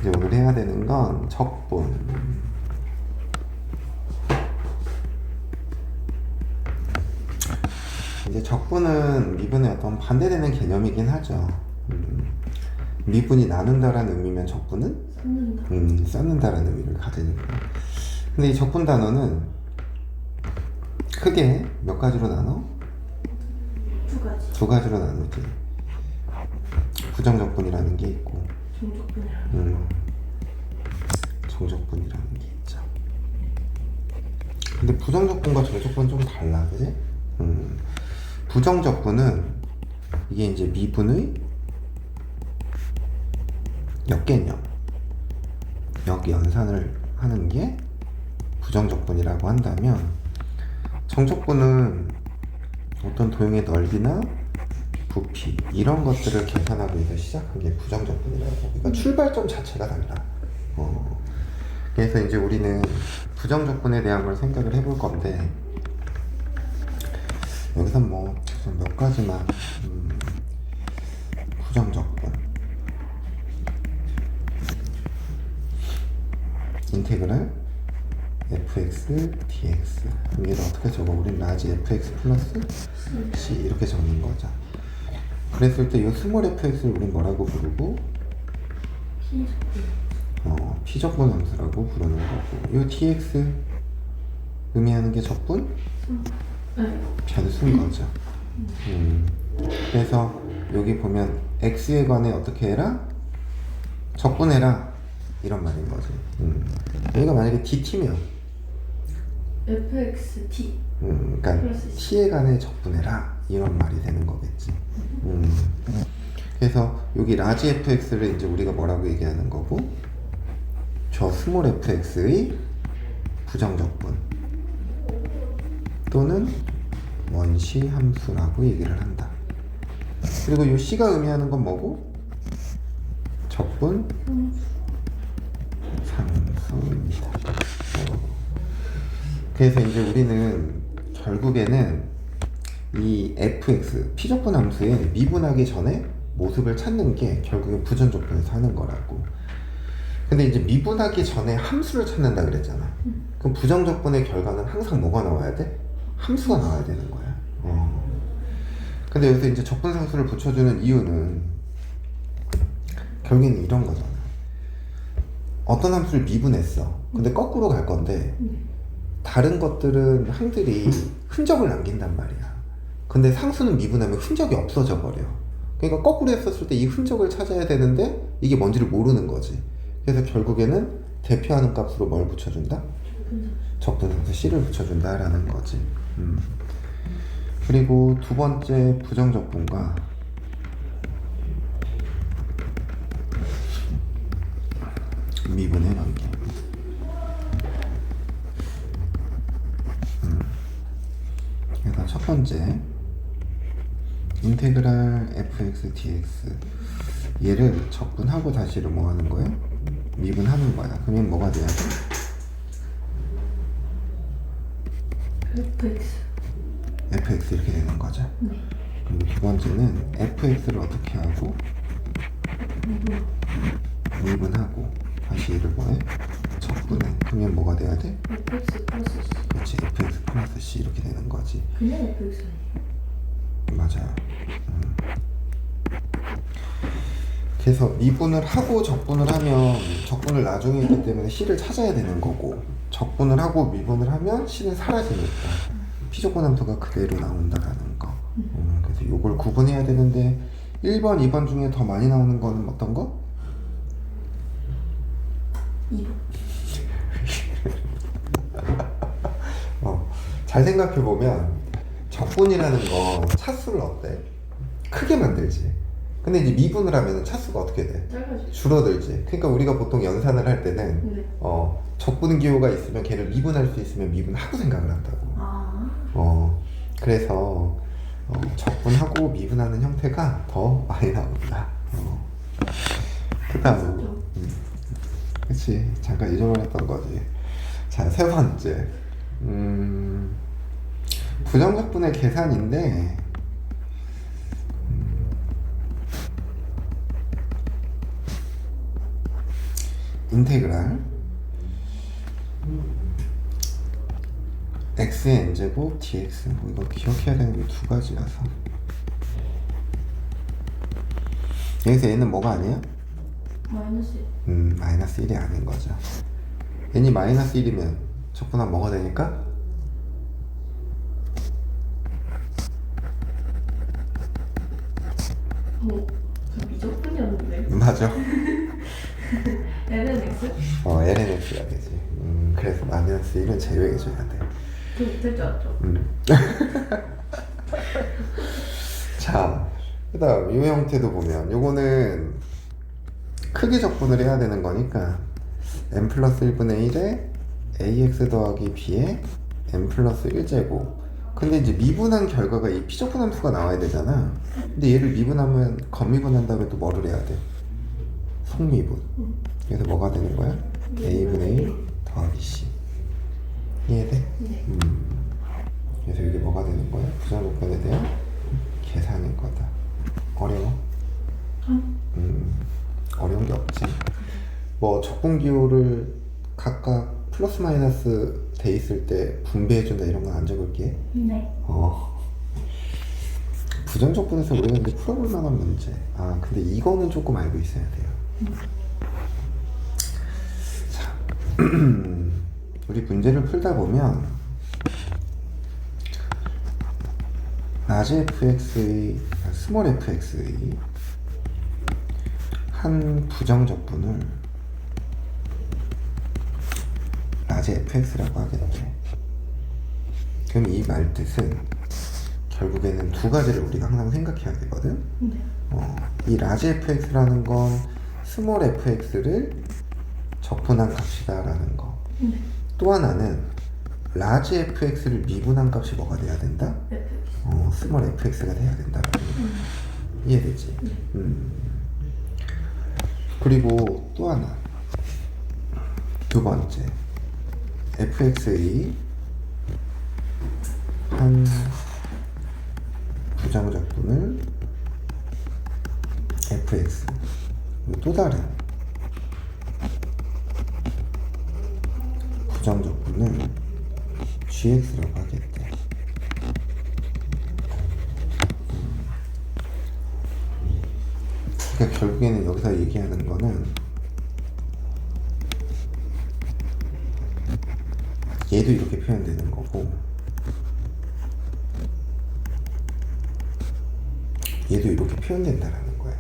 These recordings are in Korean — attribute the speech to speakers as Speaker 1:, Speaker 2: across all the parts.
Speaker 1: 이제 오늘 해야 되는 건 적분. 이제 적분은 미분의 어떤 반대되는 개념이긴 하죠. 미분이 나눈다라는 의미면 적분은 쌓는다라는 의미를 가지니까. 근데 이 적분 단어는 크게 몇 가지로 나눠? 두 가지로 나누지. 부정적분이라는 게 있고 정적분이라는 게 있죠. 근데 부정적분과 정적분은 좀 달라, 그지? 부정적분은 이게 이제 미분의 역개념, 역연산을 하는 게 부정적분이라고 한다면, 정적분은 어떤 도형의 넓이나 부피 이런 것들을 계산하기 위해서 시작한 게 부정적분이라고. 그러니까 출발점 자체가 달라. 그래서 이제 우리는 부정적분에 대한 걸 생각을 해볼 건데, 여기서 뭐 몇 가지만. 부정적분 인테그랄 fx dx, 얘를 어떻게 적어? 우린 라지 fx 플러스 c 이렇게 적는 거죠. 그랬을 때 이 스몰 fx를 우린 뭐라고 부르고? 피적분 함수라고 부르는 거고, 이 dx 의미하는 게 적분? 변수인 거죠. 그래서 여기 보면 x에 관해 어떻게 해라? 적분해라, 이런 말인 거지. 여기가 만약에 dt면
Speaker 2: fxt
Speaker 1: 그러니까 t에 관해 적분해라, 이런 말이 되는 거겠지. 그래서 여기 라지 fx를 이제 우리가 뭐라고 얘기하는 거고, 저 스몰 fx의 부정적분 또는 원시 함수라고 얘기를 한다. 그리고 이 c가 의미하는 건 뭐고? 적분 상수입니다. 그래서 이제 우리는 결국에는 이 fx, 피적분 함수의 미분하기 전에 모습을 찾는 게 결국엔 부정적분에서 하는 거라고. 근데 이제 미분하기 전에 함수를 찾는다 그랬잖아. 그럼 부정적분의 결과는 항상 뭐가 나와야 돼? 함수가 나와야 되는 거야. 근데 여기서 이제 적분상수를 붙여주는 이유는 결국에는 이런 거잖아. 어떤 함수를 미분했어. 근데 거꾸로 갈 건데 다른 것들은 항들이 흔적을 남긴단 말이야. 근데 상수는 미분하면 흔적이 없어져 버려. 그러니까 거꾸로 했었을 때 이 흔적을 찾아야 되는데 이게 뭔지를 모르는 거지. 그래서 결국에는 대표하는 값으로 뭘 붙여준다? 적분상수 c를 붙여준다라는 거지. 그리고 두 번째 부정적분과 미분의 관계. 그래서 첫 번째 인테그랄 fx dx, 얘를 적분하고 다시를 뭐 하는 거야? 미분하는 거야. 그러면 뭐가 돼야 돼? fx 이렇게 되는 거죠. 그리고 두 번째는 fx를 어떻게 하고? 미분하고 다시 얘를 뭐해? 적분해. 그러면 뭐가 돼야 돼?
Speaker 2: fx 플러스 c.
Speaker 1: 그렇지, fx 플러스 c 이렇게 되는 거지.
Speaker 2: 그냥 fx 아니에요?
Speaker 1: 맞아요. 그래서 미분을 하고 적분을 하면 적분을 나중에 했기 때문에 c를 찾아야 되는 거고, 적분을 하고 미분을 하면 c는 사라지니까 피적분 함수가 그대로 나온다라는 거. 그래서 이걸 구분해야 되는데 1번, 2번 중에 더 많이 나오는 거는 어떤 거?
Speaker 2: 2번.
Speaker 1: 잘 생각해보면 적분이라는 거 차수를 어때? 크게 만들지. 근데 이제 미분을 하면 차수가 어떻게 돼?
Speaker 2: 짧아지죠.
Speaker 1: 줄어들지. 그러니까 우리가 보통 연산을 할 때는
Speaker 2: 네.
Speaker 1: 적분 기호가 있으면 걔를 미분할 수 있으면 미분하고 생각을 한다고. 그래서 적분하고 미분하는 형태가 더 많이 나온다. 그 다음, 그치, 잠깐 잊어버렸던 거지. 자, 세 번째, 부정적분의 계산인데, 인테그랄 x의 n제곱 dx. 뭐 이거 기억해야 되는 게 두 가지라서. 여기서 n은 뭐가 아니야?
Speaker 2: 마이너스
Speaker 1: 마이너스 1이 아닌 거죠. n이 마이너스 1이면 적분하면 뭐가 되니까?
Speaker 2: 저 미적분이었는데.
Speaker 1: 맞아.
Speaker 2: ln x?
Speaker 1: ln x가 되지. 그래서 마이너스 1은 제외해줘야 돼.
Speaker 2: 저 못할 줄 알았죠?
Speaker 1: 자, 그 다음 이 형태도 보면 요거는 크게 적분을 해야 되는 거니까 n 플러스 1분의 1에 ax 더하기 b에 n 플러스 1제곱. 근데 이제 미분한 결과가 이 피적분함수가 나와야 되잖아. 근데 얘를 미분하면 겉미분한 다음에 또 뭐를 해야 돼? 속미분. 그래서 뭐가 되는 거야? a분의 1 더하기 c. 이해돼?
Speaker 2: 네.
Speaker 1: 그래서 이게 뭐가 되는 거야? 부정조건에 대한 계산인 거다. 어려워? 어려운 게 없지. 뭐 적분기호를 각각 플러스 마이너스 돼 있을 때 분배해준다 이런 건 안 적을게.
Speaker 2: 네.
Speaker 1: 부정적분에서 우리가 근데 풀어볼 만한 문제. 아 근데 이거는 조금 알고 있어야 돼요. 자, 우리 문제를 풀다 보면 라지 fx의 스몰 fx의 한 부정적분을 라지 fx라고 하겠대. 그럼 이 말뜻은 결국에는 두 가지를 우리가 항상 생각해야 되거든.
Speaker 2: 네.
Speaker 1: 이 라지 fx라는 건 스몰 fx를 적분한 값이다라는 거.
Speaker 2: 네.
Speaker 1: 또 하나는 라지 fx를 미분한 값이 뭐가 돼야 된다?
Speaker 2: fx.
Speaker 1: 스몰 fx가 돼야 된다라는 거. 이해되지? 그리고 또 하나, 두 번째, fx의 한 부정적분을 fx, 또 다른 부정적분을 gx라고 하겠대. 그러니까 결국에는 여기서 얘기하는 거는 얘도 이렇게 표현되는 거고 얘도 이렇게 표현된다라는 거야.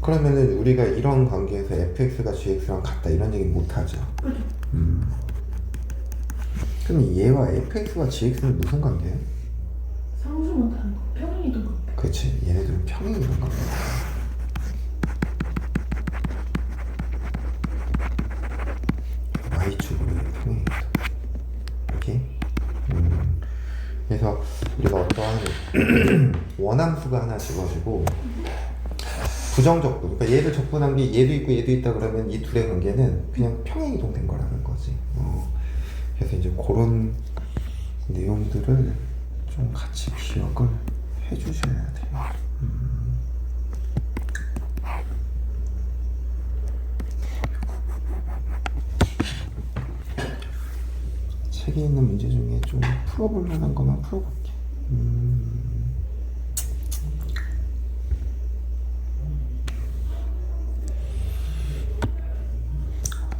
Speaker 1: 그러면은 우리가 이런 관계에서 fx가 gx랑 같다 이런 얘기 못 하죠.
Speaker 2: 그죠.
Speaker 1: 그럼 얘와 fx와 gx는 무슨 관계야?
Speaker 2: 상수만 다른 거. 평행이동 거.
Speaker 1: 그렇지, 얘네들은 평행이동 관계. y축으로 평행이동. 오케이? 그래서 우리가 어떠한 원함수가 하나 집어주고 부정적분, 그러니까 얘를 적분한 게 얘도 있고 얘도 있다 그러면 이 둘의 관계는 그냥 평행이동 된 거라는 거지. 그래서 이제 그런 내용들을 좀 같이 기억을 해주셔야 돼요. 책에 있는 문제 중에 좀 풀어볼 만한 것만 풀어볼게.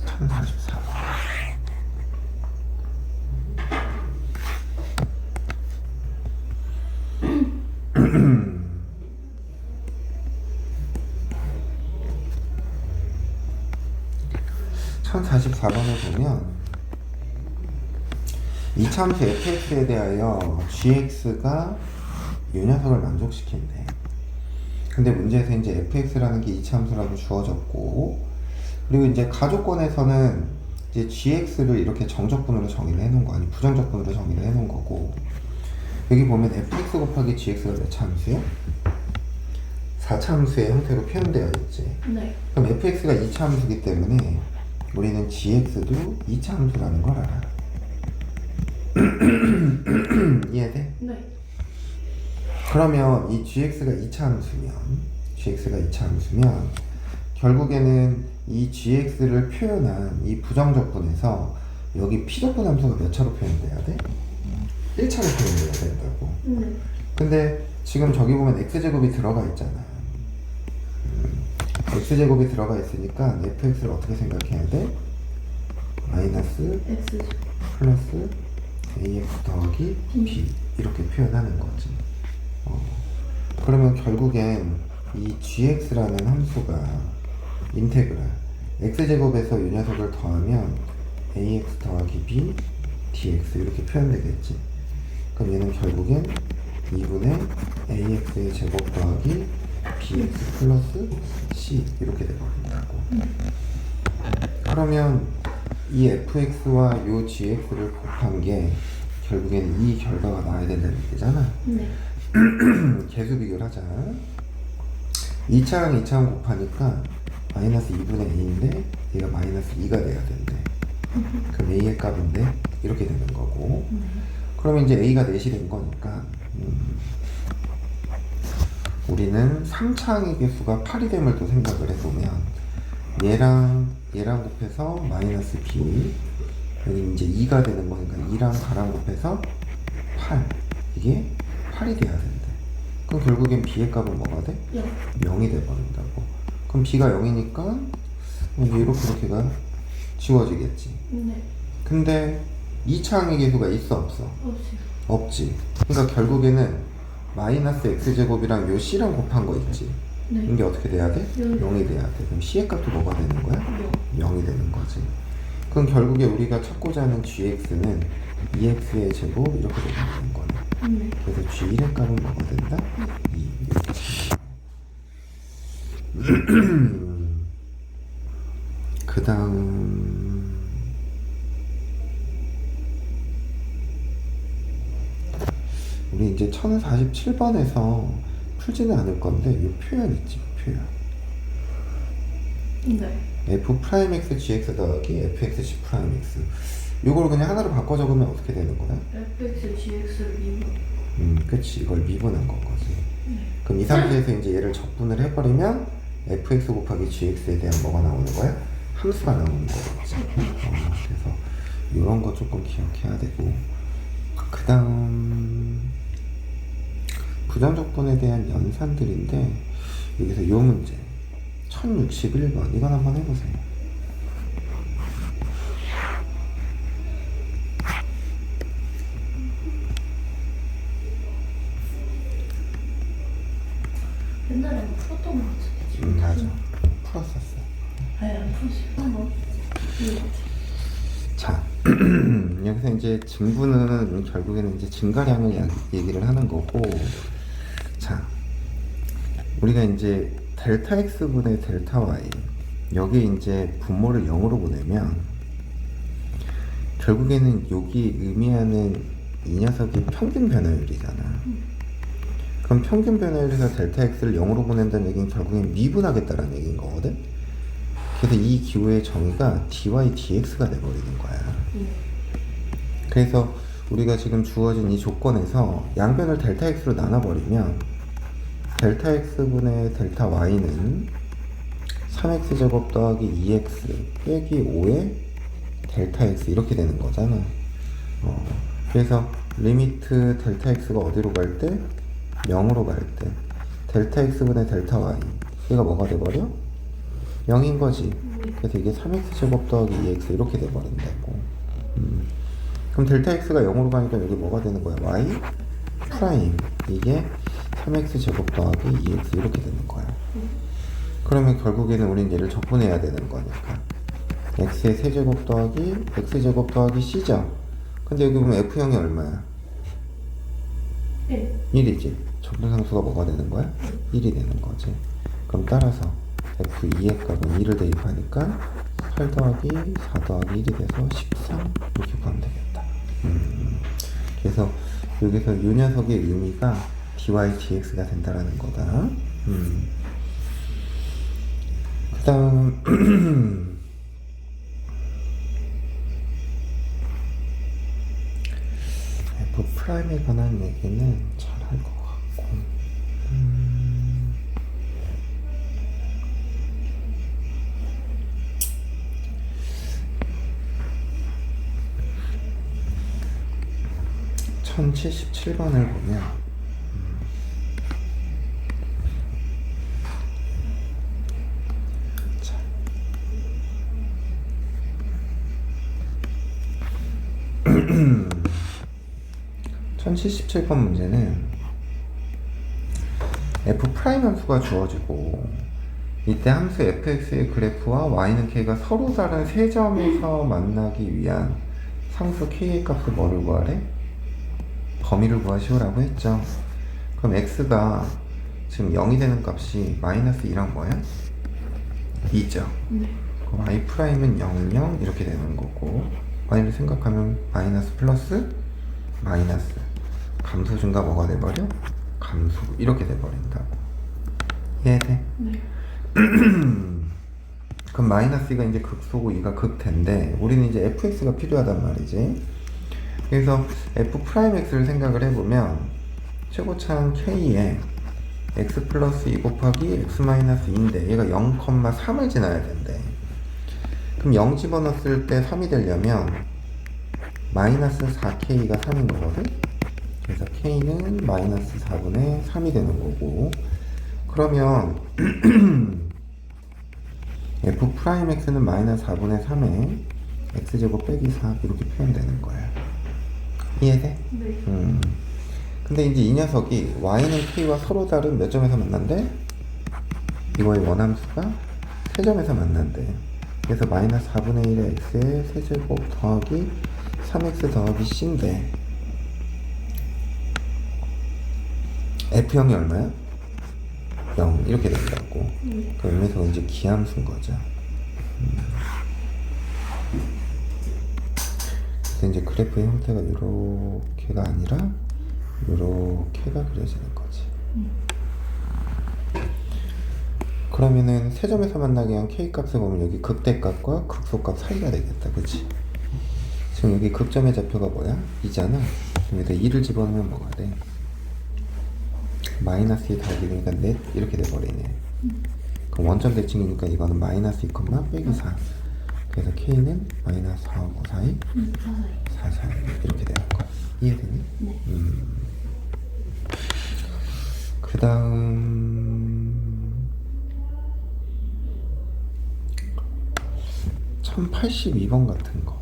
Speaker 1: 1044. (1044번을) 보면 이차함수 fx에 대하여 gx가 이 녀석을 만족시킨대. 근데 문제에서 이제 fx라는 게 이차함수라고 주어졌고, 그리고 이제 가족권에서는 이제 gx를 이렇게 정적분으로 정의를 해놓은 거, 아니 부정적분으로 정의를 해놓은 거고, 여기 보면 fx 곱하기 gx가 몇 차함수야? 4차함수의 형태로 표현되어 있지.
Speaker 2: 네.
Speaker 1: 그럼 fx가 2차함수기 때문에 우리는 gx도 2차함수라는 걸 알아. 이해돼?
Speaker 2: 네.
Speaker 1: 그러면 이 gx가 2차함수면 결국에는 이 gx를 표현한 이 부정적분에서 여기 p적분 함수가 몇 차로 표현돼야 돼? 1차로 표현돼야 된다고. 근데 지금 저기 보면 x제곱이 들어가 있잖아. x제곱이 들어가 있으니까 fx를 어떻게 생각해야 돼? 마이너스
Speaker 2: X
Speaker 1: 플러스 ax 더하기 b 이렇게 표현하는 거지. 그러면 결국엔 이 gx라는 함수가 인테그랄 x제곱에서 이 녀석을 더하면 ax 더하기 b dx 이렇게 표현되겠지. 그럼 얘는 결국엔 2분의 ax의 제곱 더하기 bx 플러스 c 이렇게 돼버린다고. 그러면 이 fx와 요 gx를 곱한 게 결국엔 이 결과가 나와야 된다는 얘기잖아.
Speaker 2: 네.
Speaker 1: 계수 비교를 하자. 2차랑 2차랑 곱하니까 마이너스 2분의 2인데 얘가 마이너스 2가 돼야 된대. 그럼 a의 값인데 이렇게 되는 거고. 그러면 이제 a가 4이 된 거니까 우리는 3차항의 개수가 8이 됨을 또 생각을 해보면 얘랑 곱해서 마이너스 b 여기 이제 2가 되는 거니까 2랑 4랑 곱해서 8 이게 8이 돼야 된대. 그럼 결국엔 b의 값은 뭐가 돼? 0이 돼버린다고. 그럼 b가 0이니까 이렇게가 지워지겠지.
Speaker 2: 네.
Speaker 1: 근데 2차항의 개수가 있어 없어? 없지. 그러니까 결국에는 마이너스 x제곱이랑 요 c랑 곱한 거 있지.
Speaker 2: 네.
Speaker 1: 이게 어떻게 돼야 돼?
Speaker 2: 0이
Speaker 1: 0이 돼야 돼. 그럼 c의 값도 뭐가 되는 거야?
Speaker 2: 0.
Speaker 1: 0이 되는 거지. 그럼 결국에 우리가 찾고자 하는 gx는 2x의 제곱 이렇게 되는 거네. 그래서 g1의 값은 뭐가 된다? 2 이렇게 그 다음 우리 이제 1047번에서 풀지는 않을 건데 이 표현 있지, 표현.
Speaker 2: 네.
Speaker 1: f'(x) gx 더하기 fx g 프라임 x 이걸 그냥 하나로 바꿔 적으면 어떻게 되는 거야?
Speaker 2: fx gx를 미분.
Speaker 1: 그치. 이걸 미분한 건 거지. 그럼 이 상태에서 이제 얘를 적분을 해버리면 fx 곱하기 gx에 대한 뭐가 나오는 거야? 함수가 나오는 거겠지. 그래서 이런 거 조금 기억해야 되고, 그 다음 부정적분에 대한 연산들인데 여기서 요 문제 1061번 이건 한번 해보세요.
Speaker 2: 옛날에 풀었던 거 같은데.
Speaker 1: 맞아. 풀었었어.
Speaker 2: 아니 안 풀었어요. 한번.
Speaker 1: 자, 여기서 이제 증분은 결국에는 이제 증가량을 얘기를 하는 거고, 자, 우리가 이제 델타 x분의 델타 y 여기 이제 분모를 0으로 보내면 결국에는 여기 의미하는 이 녀석이 평균 변화율이잖아. 그럼 평균 변화율에서 델타 x를 0으로 보낸다는 얘기는 결국엔 미분하겠다라는 얘기인 거거든. 그래서 이 기호의 정의가 dy dx가 돼버리는 거야. 그래서 우리가 지금 주어진 이 조건에서 양변을 델타 x로 나눠버리면 델타 x분의 델타 y는 3x제곱 더하기 2x 빼기 5의 델타 x 이렇게 되는 거잖아. 그래서 리미트 델타 x가 어디로 갈 때? 0으로 갈 때 델타 x분의 델타 y 얘가 뭐가 돼버려? 0인 거지. 그래서 이게 3x제곱 더하기 2x 이렇게 돼버린다고. 그럼 델타 x가 0으로 가니까 여기 뭐가 되는 거야? y 프라임 이게 3x제곱 더하기 2x 이렇게 되는 거야. 그러면 결국에는 우린 얘를 적분해야 되는 거니까 x의 세제곱 더하기 x제곱 더하기 c죠. 근데 여기 보면 f형이 얼마야? 1이지. 적분상수가 뭐가 되는 거야? 1이 되는 거지. 그럼 따라서 f2의 값은 2를 대입하니까 8 더하기 4 더하기 1이 돼서 13 이렇게 구하면 되겠다. 그래서 여기서 이 녀석의 의미가 dy dx가 된다라는 거다. 그 다음 f 프라임에 관한 얘기는 잘 할 것 같고 1077번을 보면 자, 1077번 문제는 f 프라임 함수가 주어지고 이때 함수 fx의 그래프와 y는 k가 서로 다른 세 점에서 만나기 위한 상수 k의 값을 뭐를 구하래? 범위를 구하시오라고 했죠. 그럼 x가 지금 0이 되는 값이 마이너스 2랑 뭐야? 2죠. 그럼 y 프라임은 0, 0 이렇게 되는 거고 y를 생각하면 마이너스 플러스 마이너스 감소 증가 뭐가 돼버려? 감소 이렇게 돼버린다고. 이해돼?
Speaker 2: 네.
Speaker 1: 그럼 마이너스 2가 이제 극소고 2가 극대인데 우리는 이제 fx가 필요하단 말이지. 그래서 f 프라임 x를 생각을 해보면 최고차항 k에 x 플러스 2 곱하기 x 마이너스 2인데 얘가 0,3을 지나야 된대. 그럼 0 집어넣었을 때 3이 되려면 마이너스 4k가 3인 거거든. 그래서 k는 마이너스 4분의 3이 되는 거고, 그러면 f 프라임 x는 마이너스 4분의 3에 x제곱 빼기 4 이렇게 표현되는 거야. 이해돼?
Speaker 2: 네.
Speaker 1: 근데 이제 이 녀석이 y는 k와 서로 다른 몇 점에서 만난대? 이거의 원함수가 세 점에서 만난대. 그래서 마이너스 4분의 1의 x의 세제곱 더하기 3x 더하기 c인데 f형이 얼마야? 0 이렇게 된다고. 그 의미에서 이제 기함수인 거죠. 그래서 이제 그래프의 형태가 이렇게가 아니라 이렇게가 그려지는 거지. 그러면은 세 점에서 만나게 한 k 값을 보면 여기 극대값과 극소값 사이가 되겠다, 그치? 지금 여기 극점의 좌표가 뭐야? 2잖아. 그럼 여기다 2를 집어넣으면 뭐가 돼? 마이너스 2 더하기 되니까 넷 이렇게 돼버리네. 그럼 원점 대칭이니까 이거는 마이너스 2, 빼기 4. 그래서 k는 마이너스 4, 5 사이 4 사이 이렇게 되는 거야. 이해되니?
Speaker 2: 네.
Speaker 1: 그 다음 1082번 같은 거.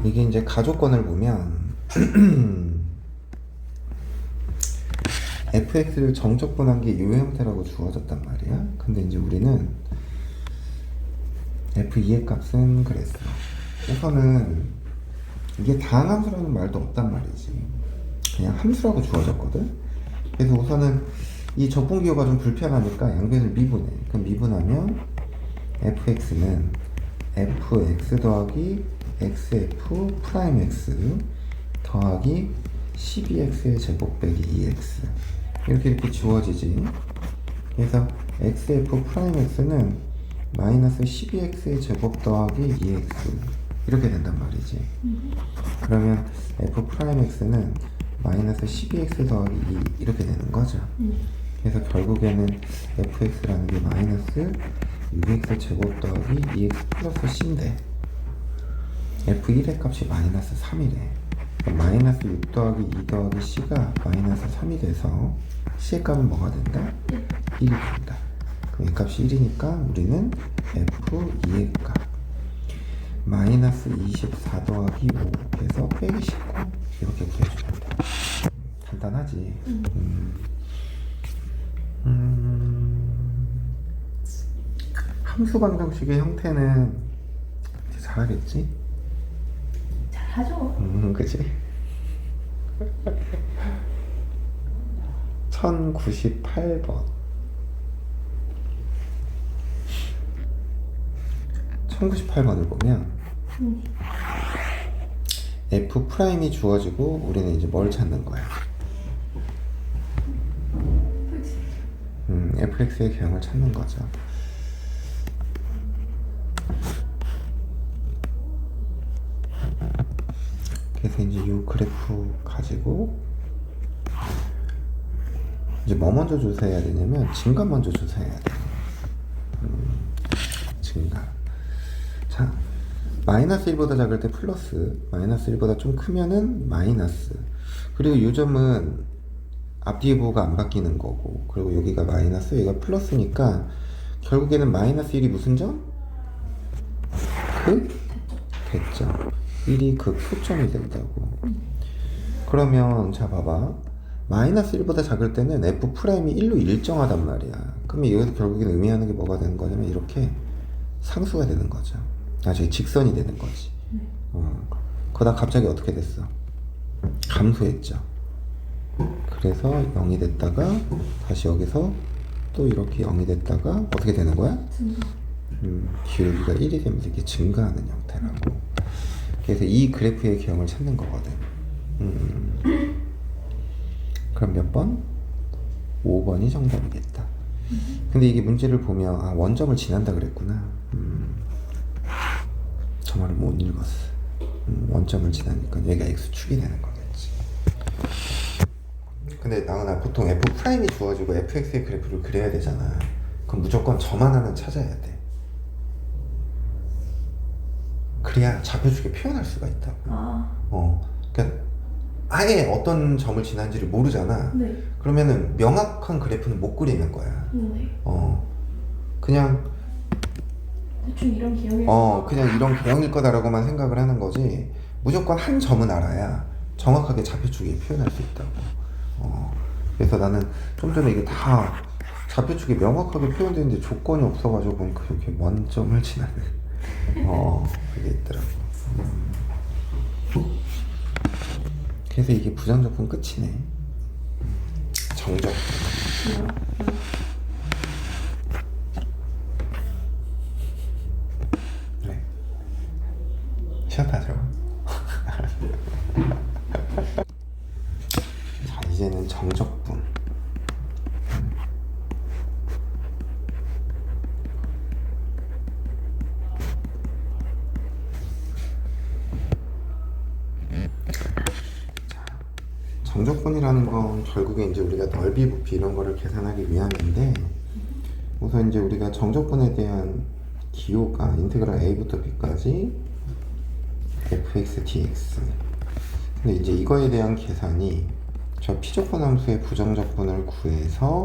Speaker 1: 이게 이제 가조건을 보면 fx를 정적분한 게 이 형태라고 주어졌단 말이야. 근데 이제 우리는 f2의 값은 그랬어. 우선은 이게 다항함수라는 말도 없단 말이지. 그냥 함수라고 주어졌거든. 그래서 우선은 이 적분기호가 좀 불편하니까 양변을 미분해. 그럼 미분하면 fx는 fx 더하기 xf 프라임 x 더하기 12x의 제곱 빼기 2x 이렇게 주어지지. 그래서 xf 프라임 x는 마이너스 12x의 제곱 더하기 2x 이렇게 된단 말이지. 그러면 f 프라임 x는 마이너스 12x 더하기 2 이렇게 되는 거죠. 그래서 결국에는 fx라는 게 마이너스 6x 제곱 더하기 2x 플러스 c인데 f1의 값이 마이너스 3이래. 마이너스 6 더하기 2 더하기 c가 마이너스 3이 돼서 c의 값은 뭐가 된다? 1이 된다. 그럼 이 값이 1이니까 우리는 f2의 값 마이너스 24 더하기 5 해서 빼기 19 이렇게 구해주면 돼. 간단하지? 함수방정식의 형태는 잘하겠지?
Speaker 2: 잘하죠.
Speaker 1: 그치? 1098번 1098번을 보면 f 프라임이 주어지고 우리는 이제 뭘 찾는 거야? fx의 개형을 찾는 거죠. 그래서 이제 이 그래프 가지고 이제 뭐 먼저 조사해야 되냐면 증가 먼저 조사해야 돼. 증가. 자, 마이너스 1보다 작을 때 플러스, 마이너스 1보다 좀 크면은 마이너스. 그리고 요 점은 앞뒤의 부호가 안 바뀌는 거고, 그리고 여기가 마이너스, 여기가 플러스니까 결국에는 마이너스 1이 무슨 점? 그 대점. 1이 그 표점이 된다고. 그러면 자 봐봐, 마이너스 1보다 작을 때는 f 프라임이 1로 일정하단 말이야. 그러면 여기서 결국엔 의미하는 게 뭐가 되는 거냐면 이렇게 상수가 되는 거죠. 저기 직선이 되는 거지. 그러다 갑자기 어떻게 됐어? 감소했죠. 그래서 0이 됐다가 다시 여기서 또 이렇게 0이 됐다가 어떻게 되는 거야? 기울기가 1이 되면서 이렇게 증가하는 형태라고. 그래서 이 그래프의 개형을 찾는 거거든. 그럼 몇 번? 5번이 정답이겠다. 근데 이게 문제를 보면 원점을 지난다 그랬구나. 저 말을 못 읽었어. 원점을 지나니까 여기가 x축이 되는 거겠지. 근데 나훈아, 보통 f 프라임이 주어지고 fx의 그래프를 그려야 되잖아. 그럼 무조건 점 하나는 찾아야 돼. 그래야 좌표축에 표현할 수가 있다고. 그러니까 아예 어떤 점을 지난지를 모르잖아.
Speaker 2: 네.
Speaker 1: 그러면은 명확한 그래프는 못 그리는 거야.
Speaker 2: 네.
Speaker 1: 그냥
Speaker 2: 대충 이런 기억이
Speaker 1: 그냥 이런 개형일 거다라고만 생각을 하는 거지. 무조건 한 점은 알아야 정확하게 좌표축에 표현할 수 있다고. 그래서 나는 좀 전에 이게 다 좌표축이 명확하게 표현되는데 조건이 없어가지고 보니까 이렇게 원점을 지나는 그게 있더라고. 그래서 이게 부정적분 끝이네. 정적. 그래. 쉬었다 줘. 자, 이제는 정적분. 정적분이라는 건 결국에 이제 우리가 넓이, 부피 이런 거를 계산하기 위함인데, 우선 이제 우리가 정적분에 대한 기호가 인테그랄 a부터 b까지 fx dx. 근데 이제 이거에 대한 계산이 저 피적분 함수의 부정적분을 구해서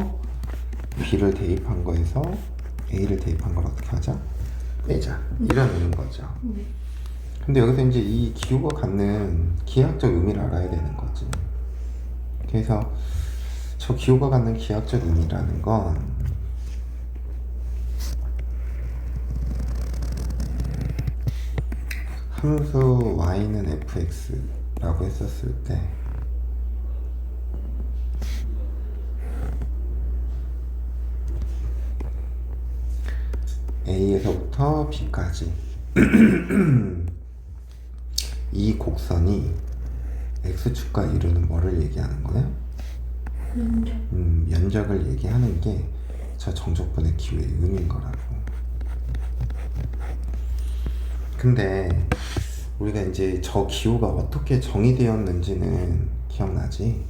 Speaker 1: b를 대입한 거에서 a를 대입한 걸 어떻게 하자? 빼자. 이런 의미인 거죠. 근데 여기서 이제 이 기호가 갖는 기하학적 의미를 알아야 되는 거지. 그래서 저 기호가 갖는 기하학적 의미라는 건 함수 y는 fx라고 했었을 때 a에서부터 b까지 이 곡선이 x축과 이루는 뭐를 얘기하는 거야? 면적을 얘기하는 게 저 정적분의 기호의 의미인 거라고. 근데 우리가 이제 저 기호가 어떻게 정의되었는지는 기억나지?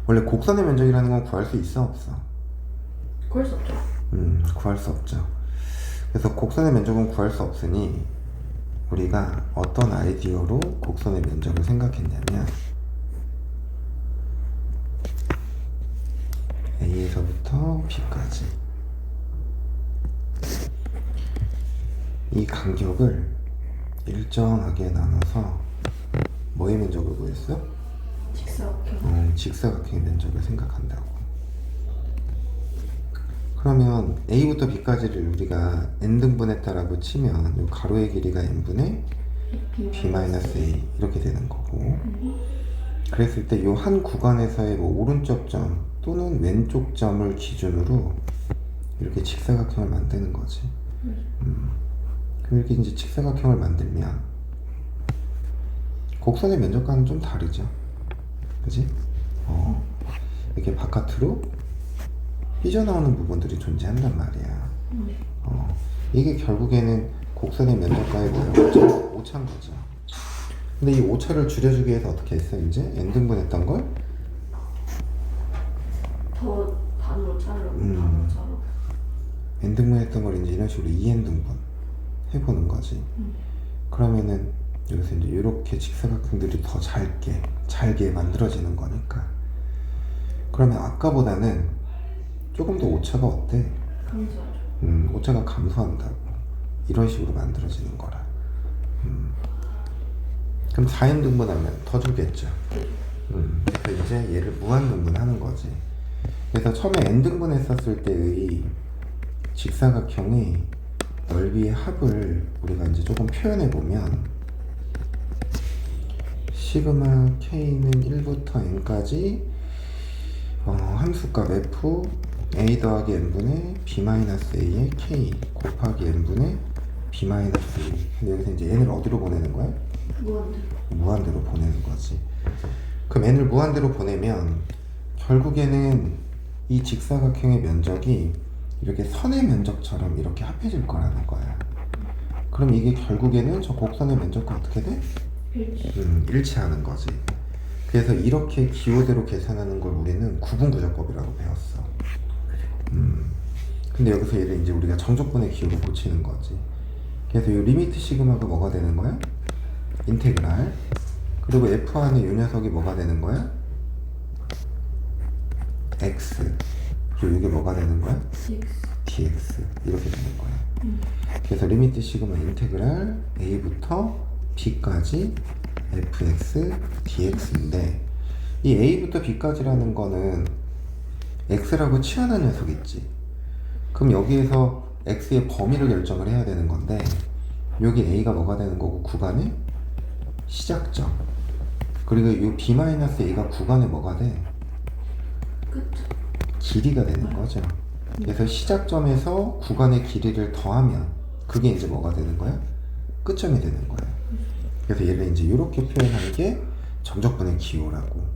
Speaker 1: 원래 곡선의 면적이라는 건 구할 수 있어, 없어?
Speaker 2: 구할 수 없죠.
Speaker 1: 구할 수 없죠. 그래서 곡선의 면적은 구할 수 없으니 우리가 어떤 아이디어로 곡선의 면적을 생각했냐면 A에서부터 B까지 이 간격을 일정하게 나눠서 뭐의 면적을 구했어?
Speaker 2: 직사각형.
Speaker 1: 직사각형의 면적을 생각한다고. 그러면 A부터 B까지를 우리가 n등분했다라고 치면 이 가로의 길이가 n분의 B-A 이렇게 되는 거고, 그랬을 때 이 한 구간에서의 뭐 오른쪽 점 또는 왼쪽 점을 기준으로 이렇게 직사각형을 만드는 거지. 그럼 이렇게 이제 직사각형을 만들면 곡선의 면적과는 좀 다르죠, 그지? 이렇게 바깥으로 삐져나오는 부분들이 존재한단 말이야. 이게 결국에는 곡선의 면적과의 뭐야? 오차인 거죠. 근데 이 오차를 줄여주기 위해서 어떻게 했어? 이제 n등분했던 걸
Speaker 2: 더 반으로 자르고
Speaker 1: 음.
Speaker 2: 반으로 자르고.
Speaker 1: n등분했던 걸 이제 이런 식으로 2n등분 해보는 거지. 그러면은 여기서 이제 이렇게 직사각형들이 더 잘게 만들어지는 거니까. 그러면 아까보다는 조금 더 오차가 어때?
Speaker 2: 감사하죠.
Speaker 1: 오차가 감소한다고. 이런 식으로 만들어지는 거라. 그럼 4n등분하면 더 주겠죠. 그래서 이제 얘를 무한등분하는 거지. 그래서 처음에 n등분 했었을 때의 직사각형의 넓이의 합을 우리가 이제 조금 표현해 보면 시그마 k는 1부터 n까지 함수값 f a 더하기 n분의 b-a의 k 곱하기 n분의 b-a. 근데 여기서 이제 n을 어디로 보내는 거야?
Speaker 2: 무한대로.
Speaker 1: 무한대로 보내는 거지. 그럼 n을 무한대로 보내면 결국에는 이 직사각형의 면적이 이렇게 선의 면적처럼 이렇게 합해질 거라는 거야. 그럼 이게 결국에는 저 곡선의 면적과 어떻게 돼? 일치하는 거지. 그래서 이렇게 기호대로 계산하는 걸 우리는 구분구조법이라고 배웠어. 근데 여기서 얘를 이제 우리가 정적분의 기호로 고치는 거지. 그래서 이 리미트 시그마가 뭐가 되는 거야? 인테그랄. 그리고 f 안에 이 녀석이 뭐가 되는 거야? x. 그리고 이게 뭐가 되는 거야? dx. 이렇게 되는 거야. 그래서 리미트 시그마 인테그랄 a부터 b까지 fx dx인데, 이 a부터 b까지라는 거는 x라고 치환한 녀석 있지. 그럼 여기에서 x의 범위를 결정을 해야 되는 건데, 여기 a가 뭐가 되는 거고 구간의 시작점. 그리고 이 b-a가 구간의 뭐가 돼?
Speaker 2: 끝.
Speaker 1: 길이가 되는 거죠. 그래서 시작점에서 구간의 길이를 더하면 그게 이제 뭐가 되는 거야? 끝점이 되는 거야. 그래서 얘를 이제 이렇게 표현하는 게 정적분의 기호라고.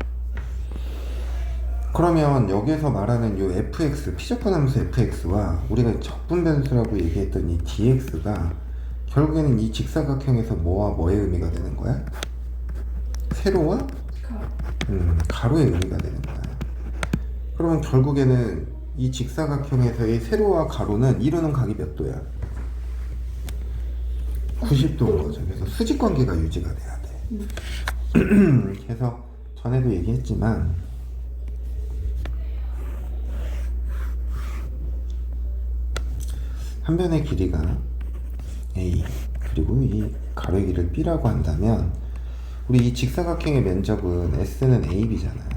Speaker 1: 그러면 여기에서 말하는 이 fx, 피적분 함수 fx와 우리가 적분 변수라고 얘기했던 이 dx가 결국에는 이 직사각형에서 뭐와 뭐의 의미가 되는 거야? 세로와 가로의 의미가 되는 거야. 그러면 결국에는 이 직사각형에서의 세로와 가로는 이루는 각이 몇 도야? 90도인 거죠. 그래서 수직관계가 유지가 돼야 돼. 그래서 전에도 얘기했지만 한 변의 길이가 a 그리고 이 가로의 길이를 b라고 한다면 우리 이 직사각형의 면적은 s는 ab잖아요.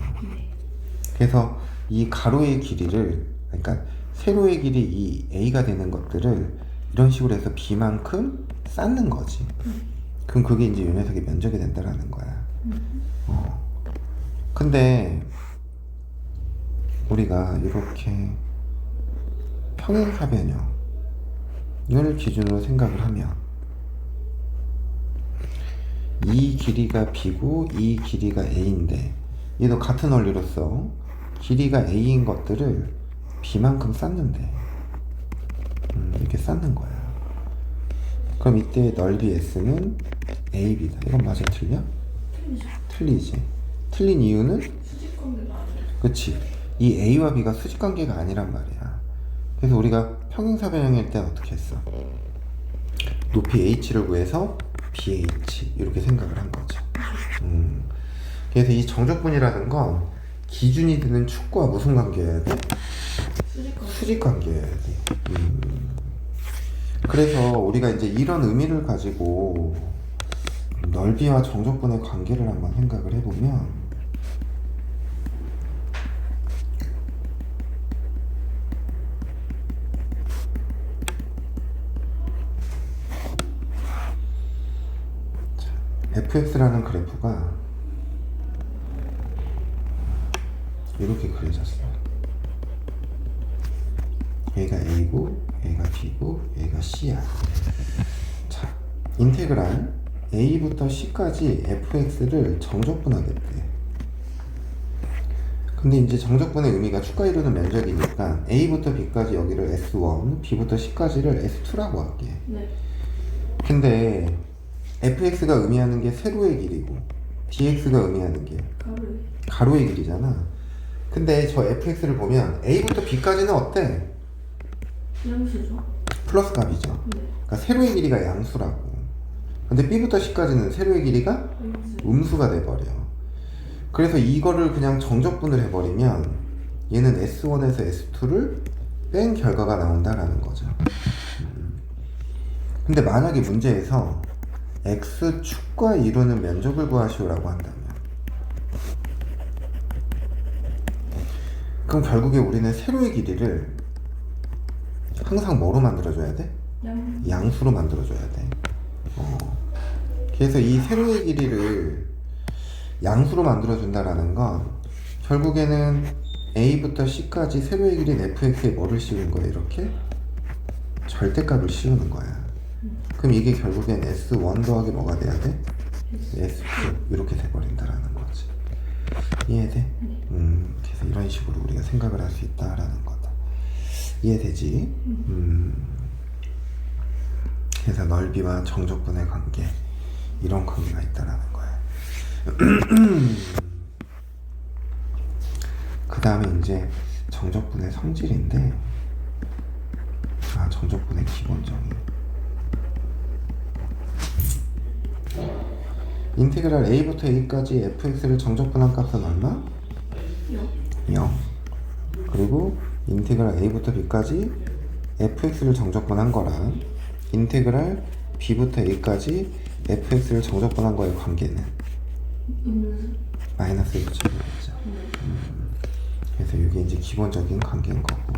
Speaker 1: 그래서 이 가로의 길이를, 그러니까 세로의 길이 이 a가 되는 것들을 이런 식으로 해서 b만큼 쌓는 거지. 그럼 그게 이제 이 녀석의 면적이 된다라는 거야. 근데 우리가 이렇게 평행사변형 이걸 기준으로 생각을 하면 이 길이가 b고 이 길이가 a인데, 얘도 같은 원리로서 길이가 a인 것들을 b만큼 쌓는데 이렇게 쌓는 거야. 그럼 이때 넓이 s는 ab다. 이건 맞아, 틀려?
Speaker 2: 틀리죠.
Speaker 1: 틀리지. 틀린 이유는
Speaker 2: 수직관계가 아니에요.
Speaker 1: 그치, 이 a와 b가 수직관계가 아니란 말이야. 그래서 우리가 평행사변형일 때 어떻게 했어? 높이 h를 구해서 bh 이렇게 생각을 한 거죠. 그래서 이 정적분이라는 건 기준이 되는 축과 무슨 관계여야 돼? 수직관계여야 돼. 그래서 우리가 이제 이런 의미를 가지고 넓이와 정적분의 관계를 한번 생각을 해보면, fx라는 그래프가 이렇게 그려졌어요. 얘가 a고 얘가 b고 얘가 c야. 자, 인테그랄 a부터 c까지 fx를 정적분하겠대. 근데 이제 정적분의 의미가 축과 이루는 면적이니까 a부터 b까지 여기를 s1, b부터 c까지를 s2라고 할게.
Speaker 2: 네.
Speaker 1: 근데 fx가 의미하는 게 세로의 길이고 dx가 의미하는 게
Speaker 2: 가로에.
Speaker 1: 가로의 길이잖아. 근데 저 fx를 보면 a부터 b까지는 어때?
Speaker 2: 양수죠.
Speaker 1: 플러스 값이죠.
Speaker 2: 네.
Speaker 1: 그러니까 세로의 길이가 양수라고. 근데 b부터 c까지는 세로의 길이가
Speaker 2: 양수.
Speaker 1: 음수가 돼버려. 그래서 이거를 그냥 정적분을 해버리면 얘는 S1에서 S2를 뺀 결과가 나온다라는 거죠. 근데 만약에 문제에서 X축과 이루는 면적을 구하시오라고 한다면 그럼 결국에 우리는 세로의 길이를 항상 뭐로 만들어줘야 돼? 양수로 만들어줘야 돼. 그래서 이 세로의 길이를 양수로 만들어준다라는 건 결국에는 A부터 C까지 세로의 길이인 fx에 뭐를 씌우는 거야? 이렇게 절대값을 씌우는 거야. 그럼 이게 결국엔 S1 더하기 뭐가 돼야 돼? S2 이렇게 돼버린다라는 거지. 이해돼? 그래서 이런 식으로 우리가 생각을 할 수 있다라는 거다. 이해되지? 그래서 넓이와 정적분의 관계 이런 관계가 있다라는 거야. 그 다음에 이제 정적분의 성질인데, 정적분의 기본정의. 인테그랄 a부터 a까지 fx를 정적분한 값은 얼마? 0. 그리고 인테그랄 a부터 b까지 fx를 정적분한 거랑 인테그랄 b부터 a까지 fx를 정적분한 거의 관계는 마이너스에 붙여야겠죠. 그래서 이게 이제 기본적인 관계인 거고.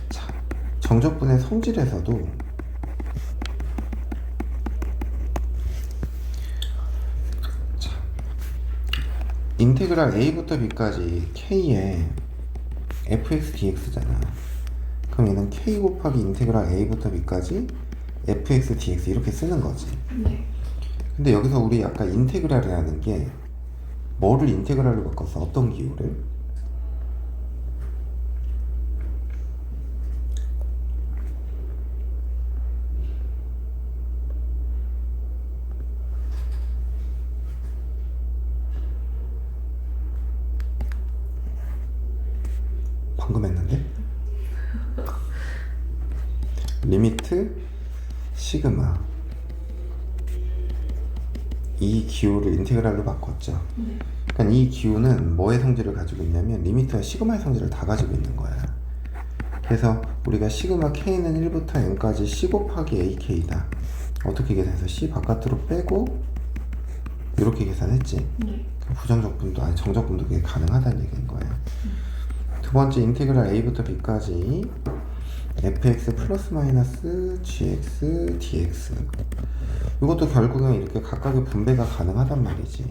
Speaker 1: 자, 정적분의 성질에서도 인테그랄 a부터 b까지 k의 fx dx잖아. 그럼 얘는 k 곱하기 인테그랄 a부터 b까지 fx dx 이렇게 쓰는 거지.
Speaker 2: 네.
Speaker 1: 근데 여기서 우리 아까 인테그랄이라는 게 뭐를 인테그랄로 바꿨어? 어떤 기호를? 방금 했는데? 리미트 시그마 이 기호를 인테그랄로 바꿨죠.
Speaker 2: 네.
Speaker 1: 그러니까 이 기호는 뭐의 성질을 가지고 있냐면 리미트와 시그마의 성질을 다 가지고 있는 거야. 그래서 우리가 시그마 k는 1부터 n까지 c 곱하기 ak다. 어떻게 계산해서 c 바깥으로 빼고 이렇게 계산했지.
Speaker 2: 네.
Speaker 1: 부정적분도 아니 정적분도 그게 가능하다는 얘기인 거야. 두 번째 인테그랄 a부터 b까지 fx 플러스 마이너스 gx dx 이것도 결국은 이렇게 각각의 분배가 가능하단 말이지.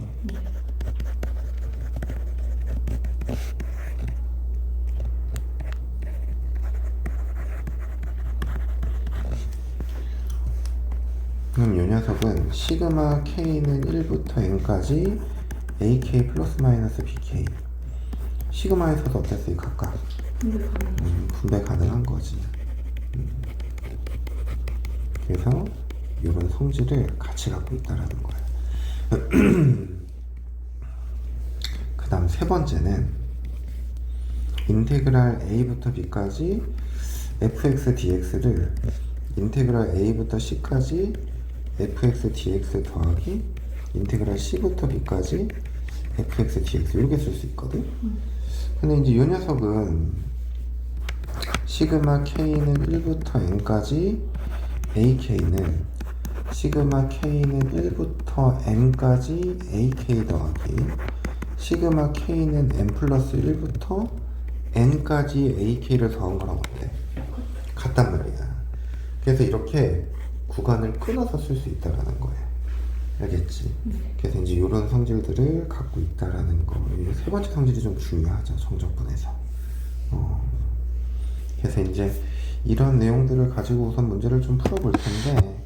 Speaker 1: 그럼 이 녀석은 시그마 k는 1부터 n까지 ak 플러스 마이너스 bk 시그마에서도 어땠어요? 각각 분배 가능한 거지. 그래서 이런 성질을 같이 갖고 있다라는 거야. 그 다음 세 번째는 인테그랄 a부터 b까지 fx dx를 인테그랄 a부터 c까지 fx dx 더하기 인테그랄 c부터 b까지 fx dx 이렇게 쓸 수 있거든. 근데 이제 이 녀석은 시그마 k는 1부터 n까지 ak는 시그마 k는 1부터 n까지 ak 더하기 시그마 k는 n 플러스 1부터 n까지 ak를 더한 거랑 어때? 같단 말이야. 그래서 이렇게 구간을 끊어서 쓸 수 있다라는 거야. 알겠지? 그래서 이제 이런 성질들을 갖고 있다라는 거. 이 세 번째 성질이 좀 중요하죠, 정적분에서. 그래서 이제 이런 내용들을 가지고 우선 문제를 좀 풀어볼 텐데,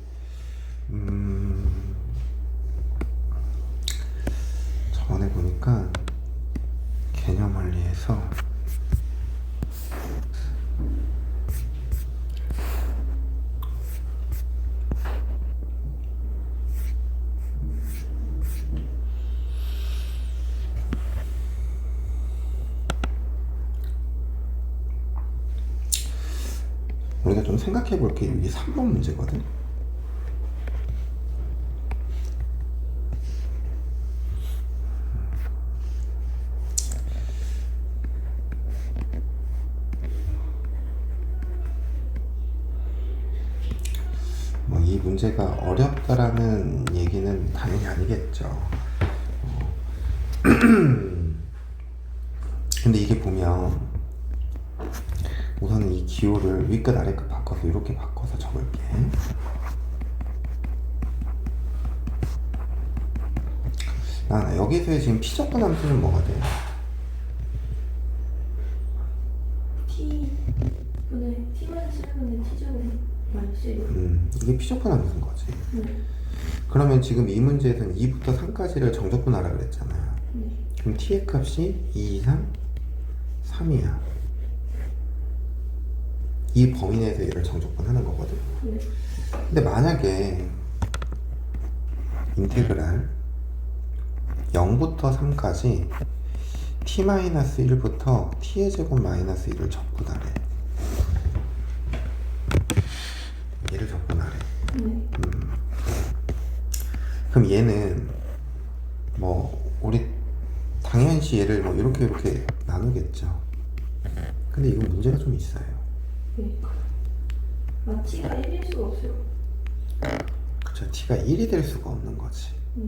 Speaker 1: 저번에 보니까 개념 원리에서 우리가 좀 생각해 볼 게 이게 3번 문제거든. 뭐 이 문제가 어렵다라는 얘기는 당연히 아니겠죠. 근데 이게 보면 우선은 이 기호를 위끝 아래끝 바꿔서 이렇게 바꿔서 적을게. 여기서의 지금 피적분 함수는 뭐가 돼?
Speaker 2: t분의 t-1분의 t제곱 마이너스 1.
Speaker 1: 이게 피적분 함수인 거지.
Speaker 2: 네.
Speaker 1: 그러면 지금 이 문제에서는 2부터 3까지를 정적분하라 그랬잖아요.
Speaker 2: 네.
Speaker 1: 그럼 t의 값이 2 이상 3이야. 이 범위 내에서 얘를 정적분하는 거거든.
Speaker 2: 네.
Speaker 1: 근데 만약에 인테그랄 0부터 3까지 t-1부터 t의 제곱 마이너스 1을 적분하래. 얘를 적분하래.
Speaker 2: 네.
Speaker 1: 그럼 얘는 뭐 우리 당연시 얘를 뭐 이렇게 나누겠죠. 근데 이건 문제가 좀 있어요.
Speaker 2: 네. t가 1일 수가 없어요.
Speaker 1: 그쵸, t가 1이 될 수가 없는 거지.
Speaker 2: 네.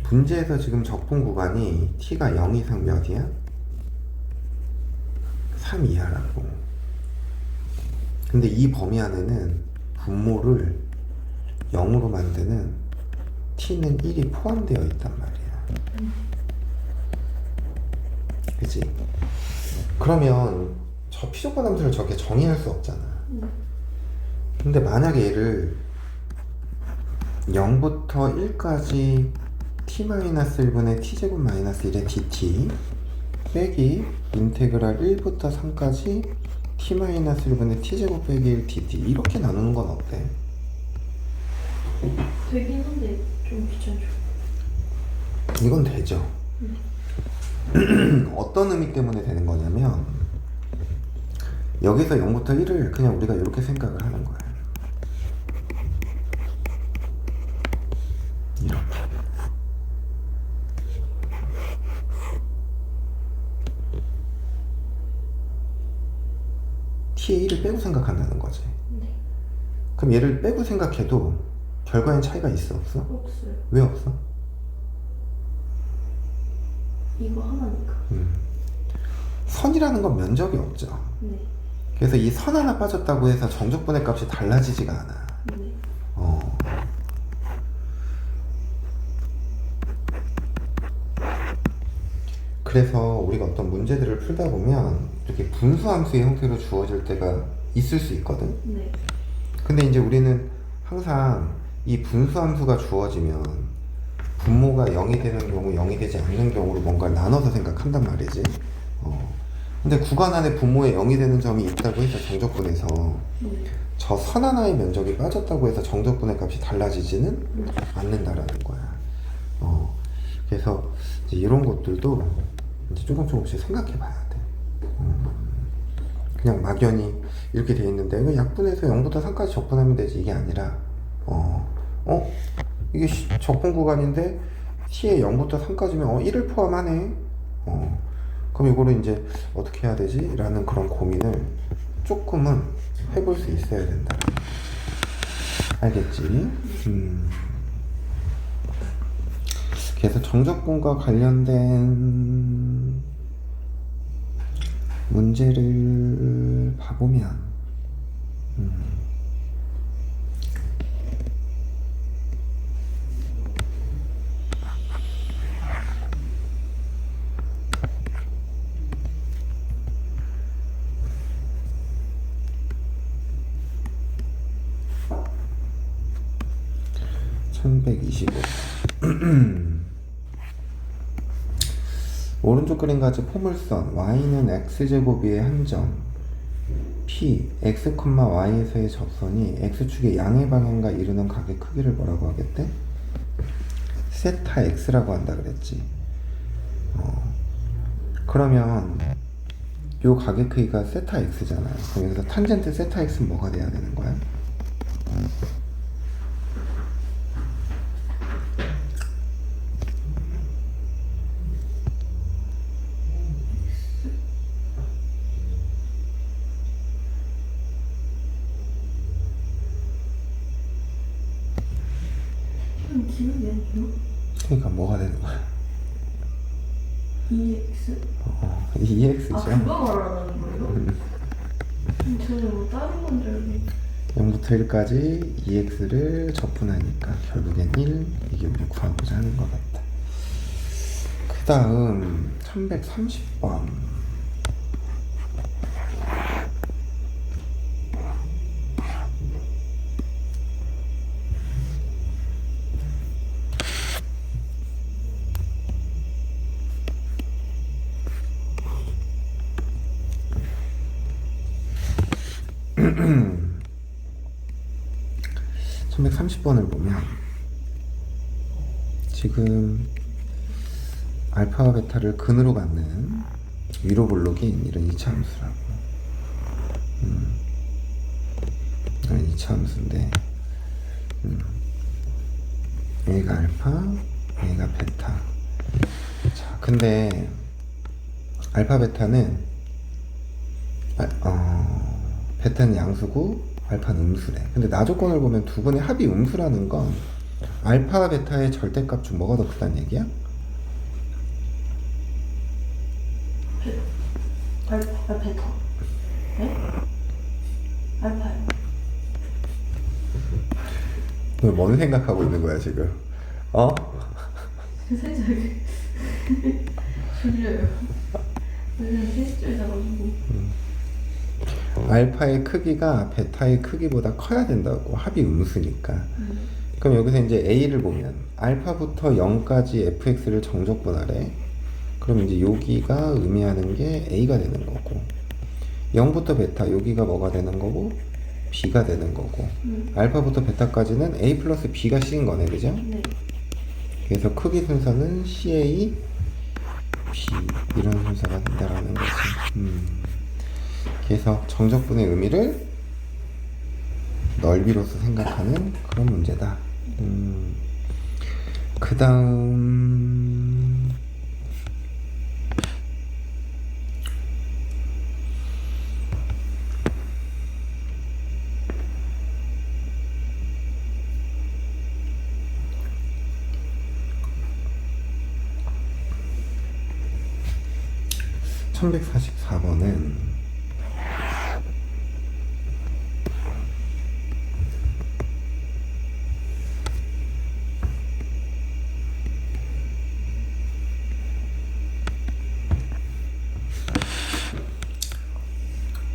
Speaker 1: 문제에서 지금 적분 구간이 t가 0 이상 몇이야? 3 이하라고. 근데 이 범위 안에는 분모를 0으로 만드는 t는 1이 포함되어 있단 말이야. 그치? 그러면 저 피적분 함수를 저렇게 정의할 수 없잖아. 근데 만약에 얘를 0부터 1까지 t-1분의 t제곱 마이너스 1의 dt 빼기 인테그랄 1부터 3까지 t-1분의 t제곱 빼기 1 dt 이렇게 나누는 건 어때?
Speaker 2: 되긴 한데 좀 귀찮죠.
Speaker 1: 이건 되죠. 어떤 의미 때문에 되는 거냐면 여기서 0부터 1을 그냥 우리가 이렇게 생각을 하는 거야. 이렇게. t의 1을 빼고 생각한다는 거지.
Speaker 2: 네.
Speaker 1: 그럼 얘를 빼고 생각해도 결과엔 차이가 있어 없어?
Speaker 2: 없어요.
Speaker 1: 왜 없어?
Speaker 2: 이거 하나니까.
Speaker 1: 선이라는 건 면적이 없죠.
Speaker 2: 네.
Speaker 1: 그래서 이 선 하나 빠졌다고 해서 정적분의 값이 달라지지가 않아.
Speaker 2: 네.
Speaker 1: 그래서 우리가 어떤 문제들을 풀다 보면 이렇게 분수함수의 형태로 주어질 때가 있을 수 있거든.
Speaker 2: 네.
Speaker 1: 근데 이제 우리는 항상 이 분수함수가 주어지면 분모가 0이 되는 경우, 0이 되지 않는 경우로 뭔가를 나눠서 생각한단 말이지. 근데 구간 안에 분모에 0이 되는 점이 있다고 해서 정적분에서
Speaker 2: 네.
Speaker 1: 저 선 하나의 면적이 빠졌다고 해서 정적분의 값이 달라지지는 않는다라는 거야. 그래서 이제 이런 것들도 이제 조금씩 생각해 봐야 돼. 그냥 막연히 이렇게 돼 있는데 이거 약분해서 0부터 3까지 적분하면 되지 이게 아니라 이게 적분 구간인데 t에 0부터 3까지면 1을 포함하네. 그럼 이거를 이제 어떻게 해야 되지? 라는 그런 고민을 조금은 해볼 수 있어야 된다. 알겠지? 그래서 정적분과 관련된 문제를 봐보면 음. 1125 오른쪽 그림 같이 포물선 y는 x제곱위의 한점 p x, y에서의 접선이 x축의 양의 방향과 이루는 각의 크기를 뭐라고 하겠대? 세타 x라고 한다 그랬지. 그러면 요 가격 크기가 세타 x잖아요. 그럼 여기서 탄젠트 세타 x는 뭐가 돼야 되는 거야?
Speaker 2: 이건 기억이 안 나.
Speaker 1: 그러니까 뭐가 되는 거야?
Speaker 2: 2x?
Speaker 1: 2x죠.
Speaker 2: 아 그거 말하는 거예요? 저는 뭐 다른 건 줄 알고.
Speaker 1: 0부터 1까지 2x를 적분하니까 결국엔 1, 이게 우리 구하고자 하는 것 같다. 그 다음 1130번. (330번을) 보면 지금 알파와 베타를 근으로 갖는 위로 볼록인 이런 이차함수라고. 이런 이차함수인데 얘가 알파, 얘가 베타. 자, 근데 알파 베타는 베타는 양수고 알파는 음수래. 근데 나조건을 보면 두 분의 합이 음수라는 건 알파 베타의 절대값 중 뭐가 더 크다는 얘기야?
Speaker 2: 베타. 네? 알파요.
Speaker 1: 너 뭔 생각하고 있는 거야 지금?
Speaker 2: 살짝 졸려요. 왜냐면 테스트를 잡아주고.
Speaker 1: 알파의 크기가 베타의 크기보다 커야 된다고. 합이 음수니까. 그럼 여기서 이제 A를 보면 알파부터 0까지 fx를 정적분하래. 그럼 이제 여기가 의미하는 게 A가 되는 거고, 0부터 베타 여기가 뭐가 되는 거고 B가 되는 거고, 알파부터 베타까지는 A 플러스 B가 C인 거네, 그죠?
Speaker 2: 네.
Speaker 1: 그래서 크기 순서는 CA, B 이런 순서가 된다라는 거지. 그래서 정적분의 의미를 넓이로서 생각하는 그런 문제다. 그 다음 1144번은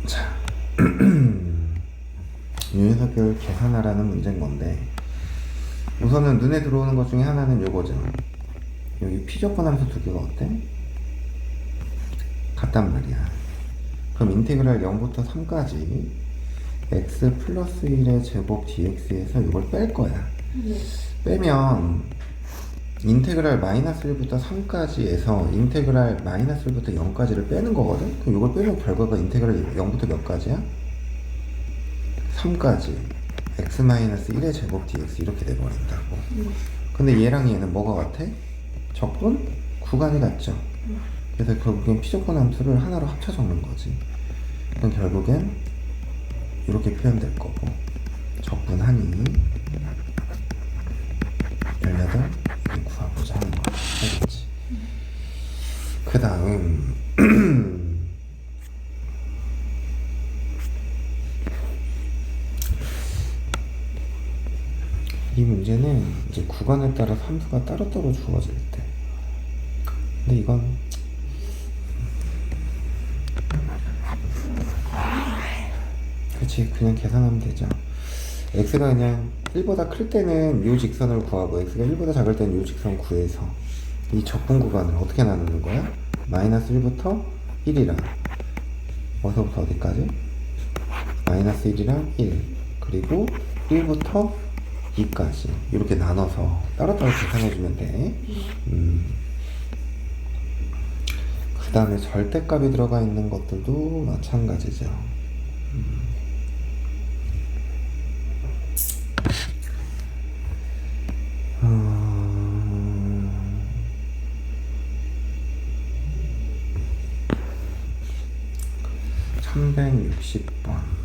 Speaker 1: 자, 유연석을 계산하라는 문제인 건데, 우선은 눈에 들어오는 것 중에 하나는 요거죠. 여기 피적분함수 두 개가 어때? 같단 말이야. 그럼 인테그랄 0부터 3까지 x 플러스 1의 제곱 dx에서 이걸 뺄 거야.
Speaker 2: 네.
Speaker 1: 빼면 인테그랄 마이너스 1부터 3까지에서 인테그랄 마이너스 1부터 0까지를 빼는 거거든? 그럼 이걸 빼면 결과가 인테그랄 0부터 몇 가지야? 3까지 x 마이너스 1의 제곱 dx 이렇게 돼버린다고. 근데 얘랑 얘는 뭐가 같아? 적분? 구간이 같죠? 그래서 결국엔 피적분 함수를 하나로 합쳐 적는 거지. 그럼 결국엔 이렇게 표현될 거고, 적분하니 18 이렇게 구하고자 하는 거야. 알겠지? 그 다음 이 문제는 이제 구간에 따라 함수가 따로따로 주어질 때. 근데 이건 그치, 그냥 계산하면 되죠. x가 그냥 1보다 클 때는 요 직선을 구하고 x가 1보다 작을 때는 요 직선 구해서 이 적분 구간을 어떻게 나누는 거야? 마이너스 1부터 1이랑 어디서부터 어디까지? 마이너스 1이랑 1, 그리고 1부터 2까지 이렇게 나눠서 따로따로 계산해주면 돼. 그 그 다음에 절대값이 들어가 있는 것들도 마찬가지죠. 음... 1160번.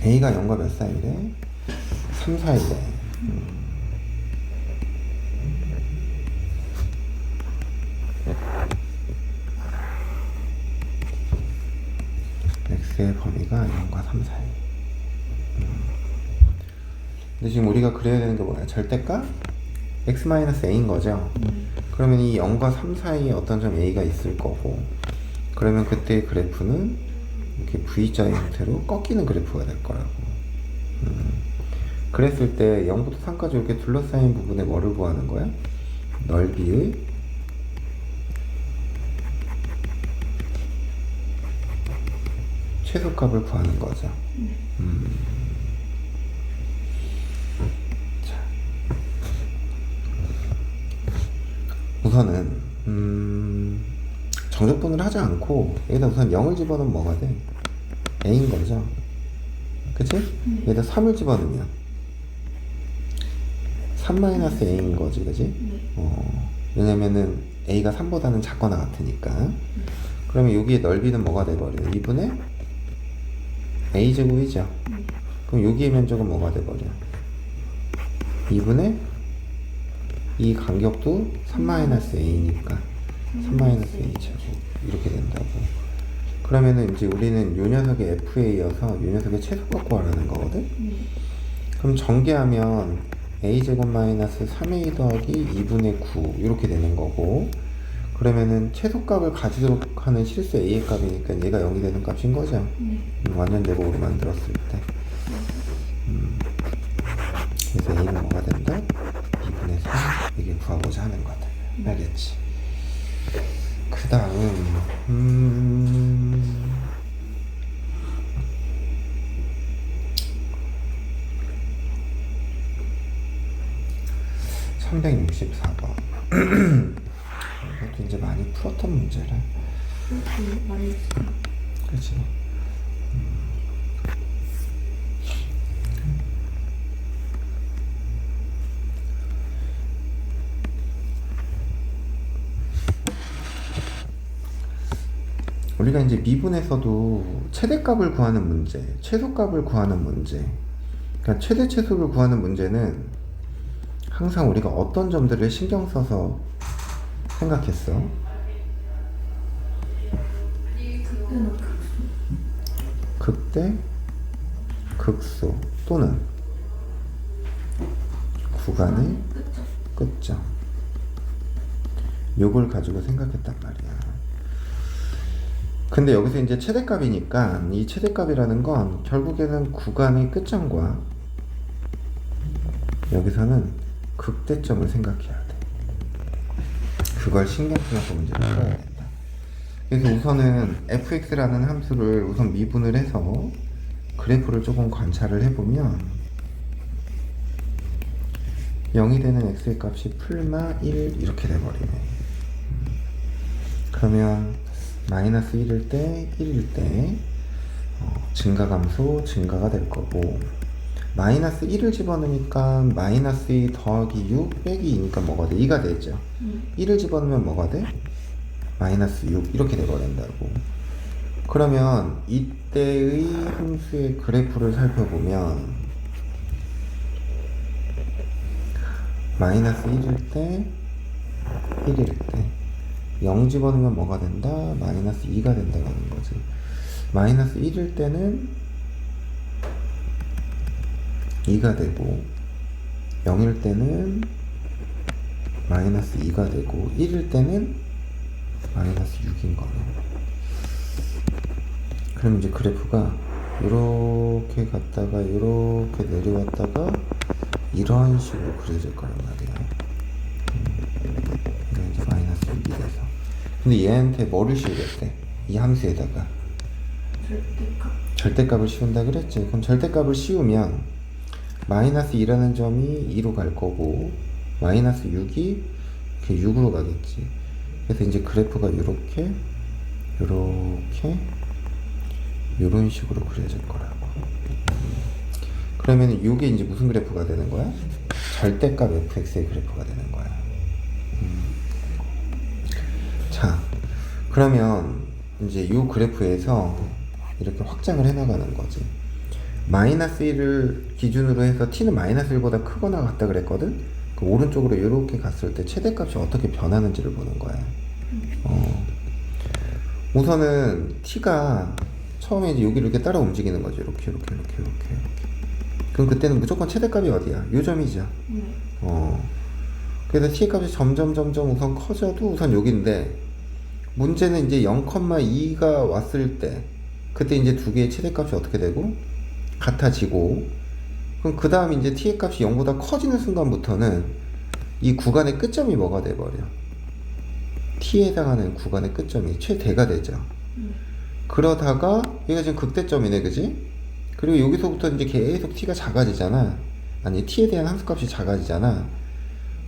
Speaker 1: A가 0과 몇 사이래? 3 사이래. X의 범위가 0과 3 사이. 근데 지금 우리가 그려야 되는 게 뭐야? 절대값? X-A인 거죠? 그러면 이 0과 3 사이에 어떤 점 A가 있을 거고, 그러면 그때 그래프는 이렇게 V자의 형태로 꺾이는 그래프가 될 거라고. 그랬을 때 0부터 3까지 이렇게 둘러싸인 부분에 뭐를 구하는 거야? 넓이의 최소값을 구하는 거죠. 자, 우선은 정적분을 하지 않고 여기다 우선 0을 집어넣으면 뭐가 돼? A인 거죠. 그치? 여기다 3을 집어넣으면 3-A인 거지, 그치? 왜냐면은 A가 3보다는 작거나 같으니까. 그러면 여기에 넓이는 뭐가 돼버려? 2분의 A제곱이죠. 그럼 여기의 면적은 뭐가 돼버려? 2분의 이 간격도 3-A니까 3-A제곱 이렇게 된다고. 그러면은 이제 우리는 요 녀석의 FA여서 요 녀석의 최소값 구하라는 거거든? 그럼 전개하면 A제곱 마이너스 3A 더하기 2분의 9 이렇게 되는 거고, 그러면은 최소값을 가지도록 하는 실수 A의 값이니까 얘가 0이 되는 값인 거죠? 완전 제곱으로 만들었을 때. 그래서 A는 뭐가 된다? 2분의 3 이게 구하고자 하는 거다. 알겠지? 그 다음 364번. 이것도 이제 많이 풀었던 문제라.
Speaker 2: 많이 했어요.
Speaker 1: 그치? 우리가 이제 미분에서도 최대값을 구하는 문제, 최소값을 구하는 문제, 그러니까 최대 최소를 구하는 문제는 항상 우리가 어떤 점들을 신경 써서 생각했어? 극대, 극소 또는 구간의 끝점, 요걸 가지고 생각했단 말이야. 근데 여기서 이제 최대값이니까 이 최대값이라는 건 결국에는 구간의 끝점과 여기서는 극대점을 생각해야 돼. 그걸 신경 써서 문제를 풀어야 된다. 그래서 우선은 fx라는 함수를 우선 미분을 해서 그래프를 조금 관찰을 해보면 0이 되는 x의 값이 풀마 1 이렇게 돼버리네. 그러면 마이너스 1일 때 1일 때 증가감소 증가가 될 거고, 마이너스 1을 집어넣으니까 마이너스 2 더하기 6 빼기 2니까 뭐가 돼? 2가 되죠. 1을 집어넣으면 뭐가 돼? 마이너스 6 이렇게 돼버린다고. 그러면 이때의 함수의 그래프를 살펴보면 마이너스 1일 때 1일 때 0 집어넣으면 뭐가 된다? 마이너스 2가 된다는 거지. 마이너스 1일 때는 2가 되고 0일 때는 마이너스 2가 되고 1일 때는 마이너스 6인 거네. 그럼 이제 그래프가 이렇게 갔다가 이렇게 내려왔다가 이런 식으로 그려질 거란 말이야. 이게 이제 마이너스 6이 돼서 근데 얘한테 뭐를 씌우겠대? 이 함수에다가
Speaker 2: 절대값.
Speaker 1: 절대값을 씌운다 그랬지. 그럼 절대값을 씌우면 마이너스 2라는 점이 2로 갈 거고 마이너스 6이 이렇게 6으로 가겠지. 그래서 이제 그래프가 이렇게 이런 식으로 그려질 거라고. 그러면 이게 이제 무슨 그래프가 되는 거야? 절대값 fx의 그래프가 되는 거야. 자, 그러면 이제 이 그래프에서 이렇게 확장을 해나가는 거지. 마이너스 1을 기준으로 해서 t는 마이너스 1보다 크거나 같다 그랬거든? 그 오른쪽으로 이렇게 갔을 때 최대값이 어떻게 변하는지를 보는 거야. 우선은 t가 처음에 이제 여기를 이렇게 따라 움직이는 거죠. 이렇게. 그럼 그때는 무조건 최대값이 어디야? 요 점이죠. 그래서 t의 값이 점점 우선 커져도 우선 여기인데 문제는 이제 0,2가 왔을 때 그때 이제 두 개의 최대값이 어떻게 되고 같아지고 그럼 그 다음 이제 t의 값이 0보다 커지는 순간부터는 이 구간의 끝점이 뭐가 돼버려? t에 해당하는 구간의 끝점이 최대가 되죠. 그러다가 얘가 지금 극대점이네, 그지? 그리고 여기서부터 이제 계속 t가 작아지잖아. 아니 t에 대한 함수값이 작아지잖아.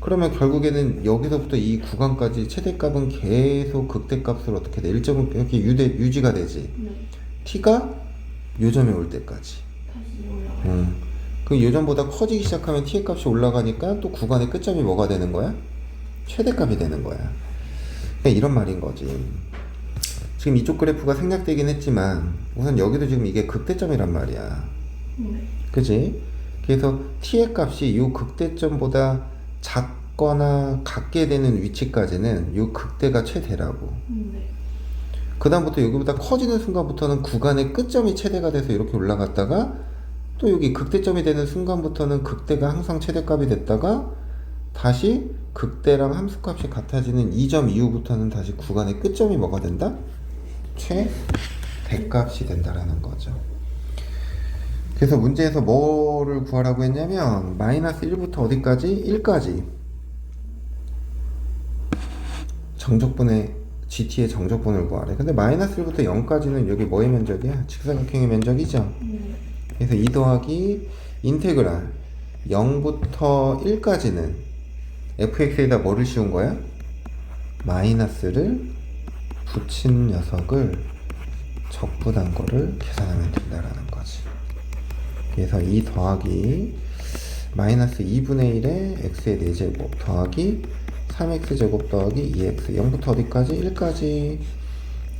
Speaker 1: 그러면 결국에는 여기서부터 이 구간까지 최대값은 계속 극대값으로 어떻게 돼? 1점은 이렇게 유지가 되지. t가 요점에 올 때까지.
Speaker 2: 다시 올라가.
Speaker 1: 그 요점보다 커지기 시작하면 t의 값이 올라가니까 또 구간의 끝점이 뭐가 되는 거야? 최대값이 되는 거야. 그러니까 이런 말인 거지. 지금 이쪽 그래프가 생략되긴 했지만 우선 여기도 지금 이게 극대점이란 말이야. 그지? 그래서 t의 값이 이 극대점보다 작거나 같게 되는 위치까지는 이 극대가 최대라고. 그 다음부터 여기보다 커지는 순간부터는 구간의 끝점이 최대가 돼서 이렇게 올라갔다가 또 여기 극대점이 되는 순간부터는 극대가 항상 최대값이 됐다가 다시 극대랑 함수값이 같아지는 이 점 이후부터는 다시 구간의 끝점이 뭐가 된다? 최대값이 된다라는 거죠. 그래서 문제에서 뭐를 구하라고 했냐면 마이너스 1부터 어디까지? 1까지 정적분의 GT의 정적분을 구하래. 근데 마이너스 1부터 0까지는 여기 뭐의 면적이야? 직사각형의 면적이죠. 그래서 2 더하기 인테그랄 0부터 1까지는 fx에다 뭐를 씌운 거야? 마이너스를 붙인 녀석을 적분한 거를 계산하면 된다라는 거지. 그래서 2 더하기 마이너스 2분의 1에 x의 4제곱 더하기 3x제곱 더하기 2x 0부터 어디까지? 1까지.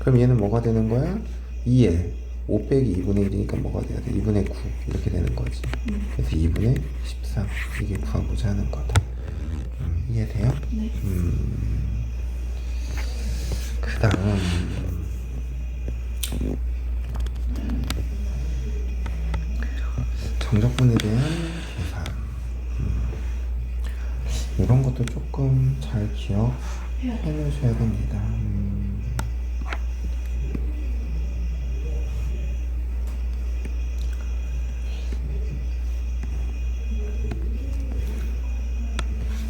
Speaker 1: 그럼 얘는 뭐가 되는 거야? 2에 5 빼기 2분의 1이니까 뭐가 돼야 돼? 2분의 9 이렇게 되는 거지. 그래서 2분의 13 이게 구하고자 하는 거다. 이해돼요?
Speaker 2: 네.
Speaker 1: 그 다음 정적분에 대한 계산. 이런 것도 조금 잘 기억해 놓으셔야 됩니다.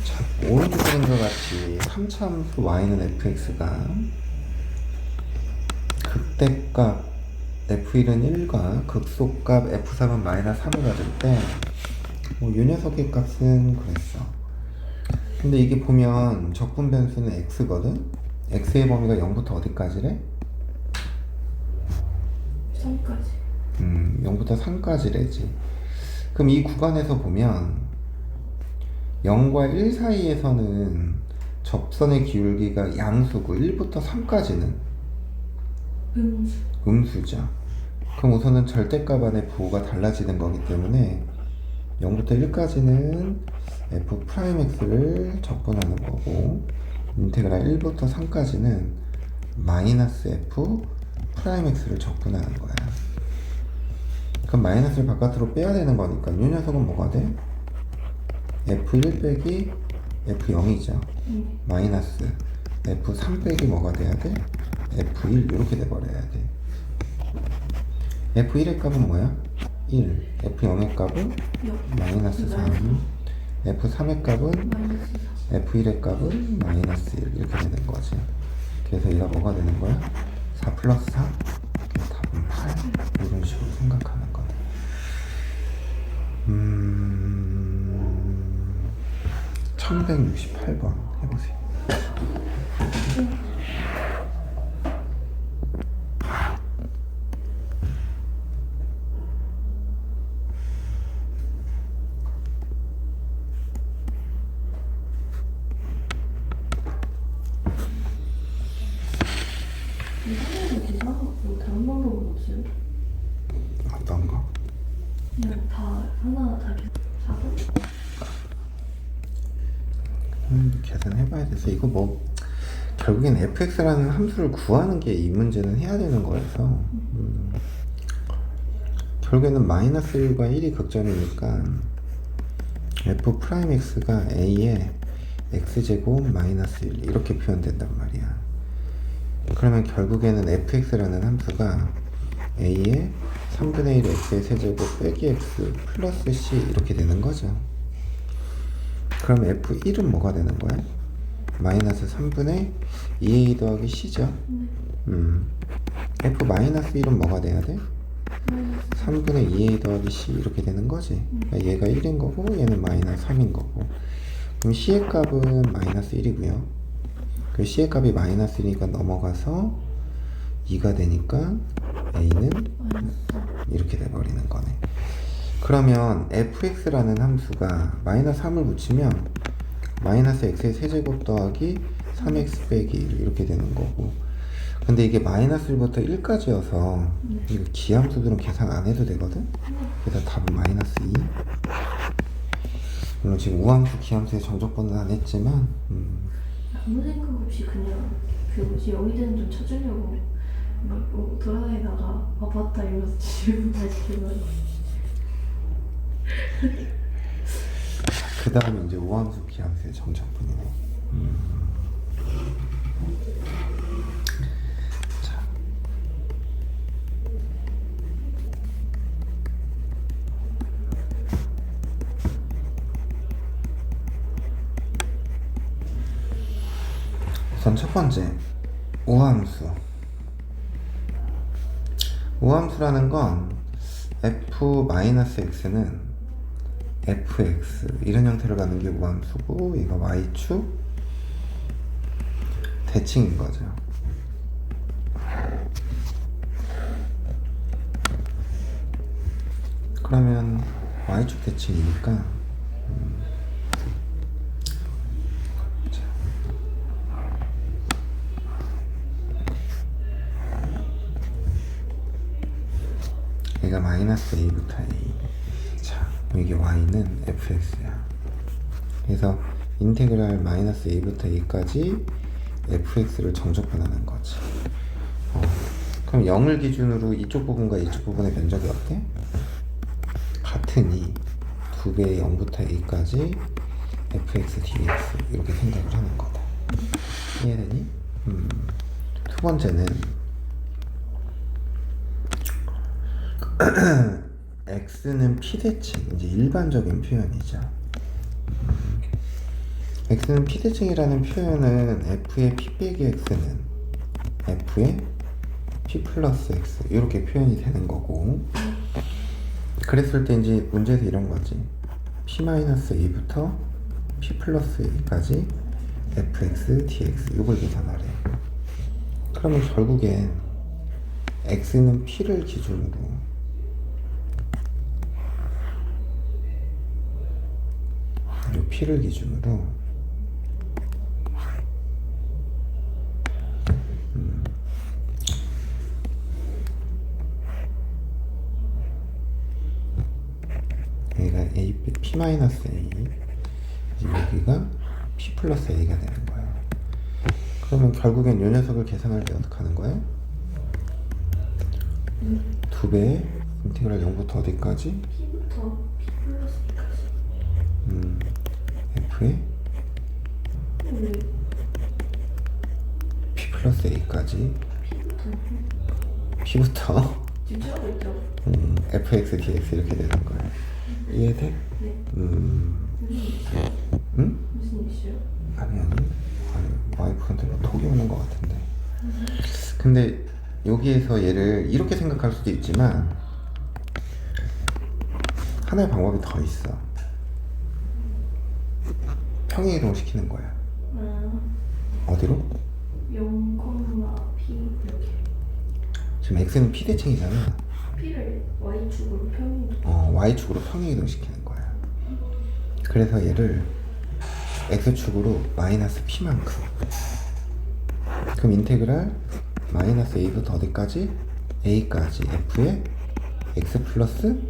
Speaker 1: 자, 오른쪽 그림과 같이 3차 함수 y는 fx가 극대값 f1은 1과 극소값 f3은 마이너스 3을 가질 때 뭐 이 녀석의 값은 그랬어. 근데 이게 보면 적분 변수는 x거든? x의 범위가 0부터 어디까지래?
Speaker 2: 3까지.
Speaker 1: 0부터 3까지래지. 그럼 이 구간에서 보면 0과 1 사이에서는 접선의 기울기가 양수고 1부터 3까지는 음수죠. 그럼 우선은 절대값 안에 부호가 달라지는 거기 때문에 0부터 1까지는 f'x를 적분하는 거고 인테그랄 1부터 3까지는 마이너스 f'x를 적분하는 거야. 그럼 마이너스를 바깥으로 빼야 되는 거니까 이 녀석은 뭐가 돼? f1 빼기 f0이죠. 마이너스 f3 빼기 뭐가 돼야 돼? f1 이렇게 돼버려야 돼. f1의 값은 뭐야? 1. f0의 값은 마이너스 3. f3의 값은 f1의 값은 마이너스 1 이렇게 되는 거지. 그래서 얘가 뭐가 되는 거야? 4 플러스 4? 답은 8 이런 식으로 생각하는 거다. 1168번 해보세요.
Speaker 2: 이거는 계산하고 다른 방법은 없어요?
Speaker 1: 어떤 거?
Speaker 2: 그냥 다 하나 다 계산 4번?
Speaker 1: 계산해봐야 돼서 이거 뭐 결국엔 fx라는 함수를 구하는 게 이 문제는 해야 되는 거라서 결국에는 마이너스 1과 1이 극점이니까 f 프라임 x가 a의 x제곱 마이너스 1 이렇게 표현된단 말이야. 그러면 결국에는 fx라는 함수가 a의 3분의 1 x의 세제곱 빼기 x 플러스 c 이렇게 되는 거죠. 그럼 f1은 뭐가 되는 거야? 마이너스 3분의 2a 더하기 c죠. f 마이너스 1은 뭐가 돼야 돼? 3분의 2a 더하기 c 이렇게 되는 거지. 그러니까 얘가 1인 거고 얘는 마이너스 3인 거고. 그럼 c의 값은 마이너스 1이고요. 그 c의 값이 마이너스 1이니까 넘어가서 2가 되니까 a는 이렇게 돼버리는 거네. 그러면 fx라는 함수가 마이너스 3을 붙이면 마이너스 x의 세제곱 더하기 3x 빼기 1 이렇게 되는 거고, 근데 이게 마이너스 1부터 1까지여서 이거 기함수들은 계산 안 해도 되거든? 그래서 답은 마이너스 2. 물론 지금 우함수 기함수의 정적분은 안 했지만
Speaker 2: 아무 생각 없이 그냥 그 뭐지 영희대는 좀 쳐주려고 막 돌아다니다가 아 맞다 이러면서 질문 다시 기억나는 거.
Speaker 1: 그 다음에 이제 우함수 기함수의 정적분이네. 자, 우선 첫 번째 우함수. 우함수라는 건 f-x는 fx 이런 형태를 갖는 게 우함수고, 얘가 y축 대칭인 거죠. 그러면 y축 대칭이니까 자, 얘가 마이너스 a부터 a. 자, 이게 y는 fx야. 그래서 인테그랄 마이너스 a부터 a까지 fx를 정적분하는 거지. 그럼 0을 기준으로 이쪽 부분과 이쪽 부분의 면적이 어때? 같으니 2배의 0부터 a까지 fx dx 이렇게 생각을 하는 거다. 이해되니? 두 번째는 x는 p대칭, 이제 일반적인 표현이죠. x는 p대칭이라는 표현은 f의 p 빼기 x는 f의 p 플러스 x 이렇게 표현이 되는 거고, 그랬을 때 이제 문제에서 이런 거지. p 마이너스 a부터 p 플러스 a까지 fx dx 이걸 계산하래. 그러면 결국엔 x는 p를 기준으로 이 p를 기준으로 여기가 a p 마이너스 a, 이제 여기가 p 플러스 a가 되는 거예요. 그러면 결국엔 이 녀석을 계산할 때 어떻게 하는 거예요? 2배의 인테그랄 0부터 어디까지?
Speaker 2: p부터 p 플러스 b까지.
Speaker 1: f의
Speaker 2: 우리
Speaker 1: p 플러스 a까지
Speaker 2: p부터
Speaker 1: p부터
Speaker 2: 지금 하고 있죠?
Speaker 1: fx dx 이렇게 되는 거예요. 이해돼?
Speaker 2: 네.
Speaker 1: 응?
Speaker 2: 무슨 이슈요?
Speaker 1: 아니 와이프한테 뭐 톡이 오는 것 같은데. 근데 여기에서 얘를 이렇게 생각할 수도 있지만 하나의 방법이 더 있어. 평행이동 시키는 거야. 어디로?
Speaker 2: 0, P 이렇게
Speaker 1: 지금 x는 p 대칭이잖아.
Speaker 2: P를 Y축으로 평행
Speaker 1: y축으로 평행이동 시키는 거야. 그래서 얘를 x축으로 마이너스 p만큼. 그럼 인테그랄 마이너스 a부터 어디까지? a까지 f의 x 플러스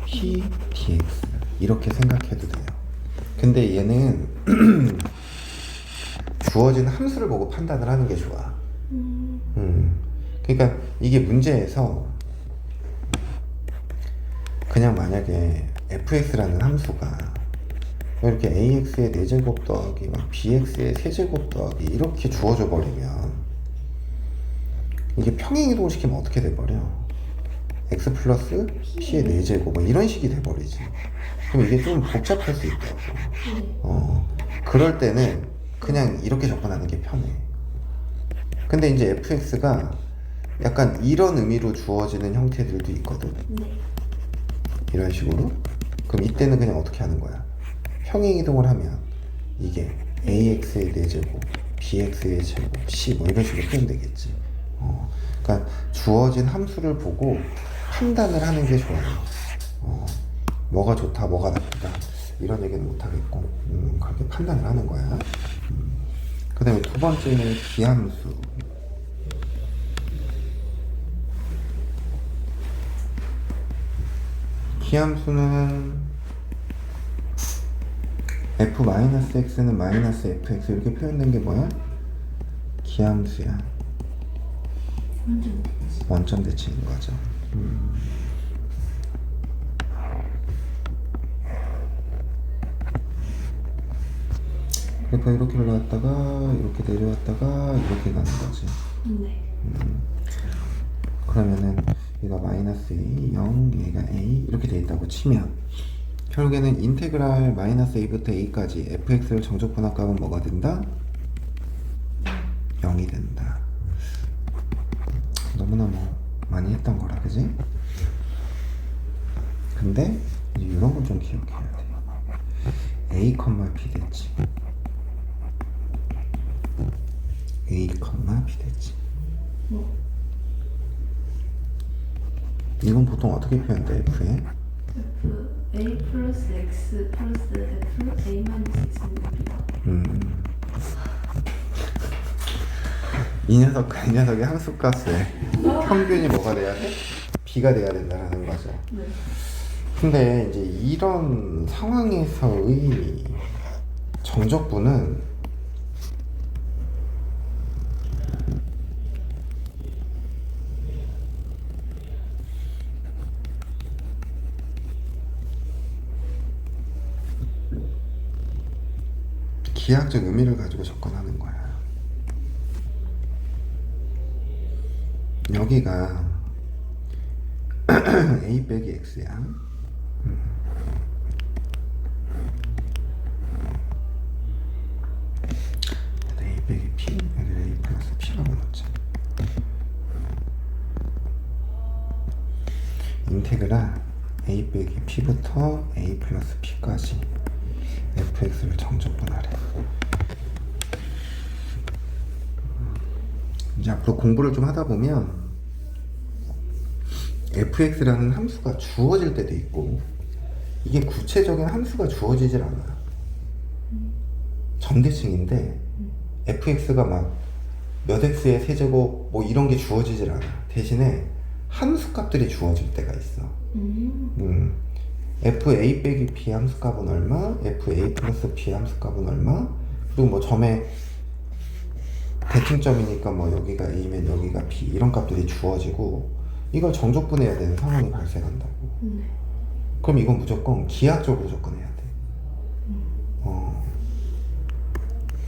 Speaker 1: p dx 이렇게 생각해도 돼요. 근데 얘는 주어진 함수를 보고 판단을 하는 게 좋아. 그러니까 이게 문제에서 그냥 만약에 fx라는 함수가 이렇게 ax의 4제곱 더하기 막 bx의 3제곱 더하기 이렇게 주어져 버리면 이게 평행이동을 시키면 어떻게 돼버려? x 플러스 p의 4제곱 뭐 이런 식이 돼버리지. 그럼 이게 좀 복잡할 수 있다고. 그럴 때는 그냥 이렇게 접근하는 게 편해. 근데 이제 fx가 약간 이런 의미로 주어지는 형태들도 있거든. 이런 식으로. 그럼 이때는 그냥 어떻게 하는 거야? 평행이동을 하면 이게 ax의 4제곱, bx의 제곱, c 뭐 이런 식으로 표현되겠지. 그러니까 주어진 함수를 보고 판단을 하는 게 좋아요. 뭐가 좋다, 뭐가 나쁘다 이런 얘기는 못하겠고 그렇게 판단을 하는 거야. 그 다음에 두 번째는 기함수. 기함수는 f-x는 마이너스 fx 이렇게 표현된 게 뭐야? 기함수야. 원점 대칭인 거죠. 그래서 이렇게 올라왔다가 이렇게 내려왔다가 이렇게 가는 거지. 그러면은 얘가 마이너스 a, 0, 얘가 a 이렇게 돼 있다고 치면 결국에는 인테그랄 마이너스 a부터 a까지 fx를 정적 분합값은 뭐가 된다? 0이 된다. 너무너무 많이 했던 거라, 그지? 근데 이제 이런 건 좀 기억해야 돼. a, p 대칭. a, p 대칭. 이건 보통 어떻게 표현돼, f에?
Speaker 2: F A 플러스 X 플러스 F A 마이너스 X입니다.
Speaker 1: 이 녀석의 함수값의 평균이 뭐가 돼야 돼? b가 돼야 된다는 거죠. 근데 이제 이런 상황에서의 정적분은 기하학적 의미를 가지고 접근하는 거야. 여기가 a 빼기 x야. a 빼기 p, 여기를 a 플러스 p라고 넣자. 인테그랄 a 빼기 p부터 a 플러스 p까지 fx를 정적분하래. 이제 앞으로 공부를 좀 하다 보면 fx라는 함수가 주어질 때도 있고 이게 구체적인 함수가 주어지질 않아. 점대칭인데 fx가 막 몇 x의 세제곱 뭐 이런 게 주어지질 않아. 대신에 함수 값들이 주어질 때가 있어. fa 빼기 p 함수값은 얼마, fa 플러스 p 함수값은 얼마, 그리고 뭐 점의 대칭점이니까 뭐 여기가 a면 여기가 b 이런 값들이 주어지고 이걸 정적분해야 되는 상황이 발생한다고. 그럼 이건 무조건 기하학적으로 접근해야 돼.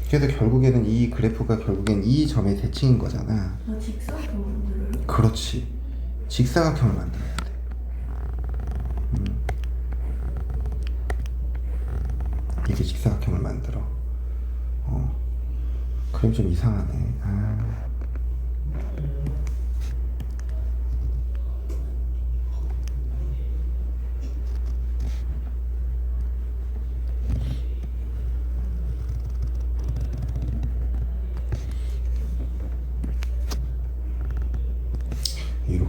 Speaker 1: 그래서 결국에는 이 그래프가 결국엔 이 점의 대칭인 거잖아.
Speaker 2: 직사각형 만들어요?
Speaker 1: 그렇지. 직사각형을 만들어야 돼. 이게 직사각형을 만들어. 그럼 좀 이상하네.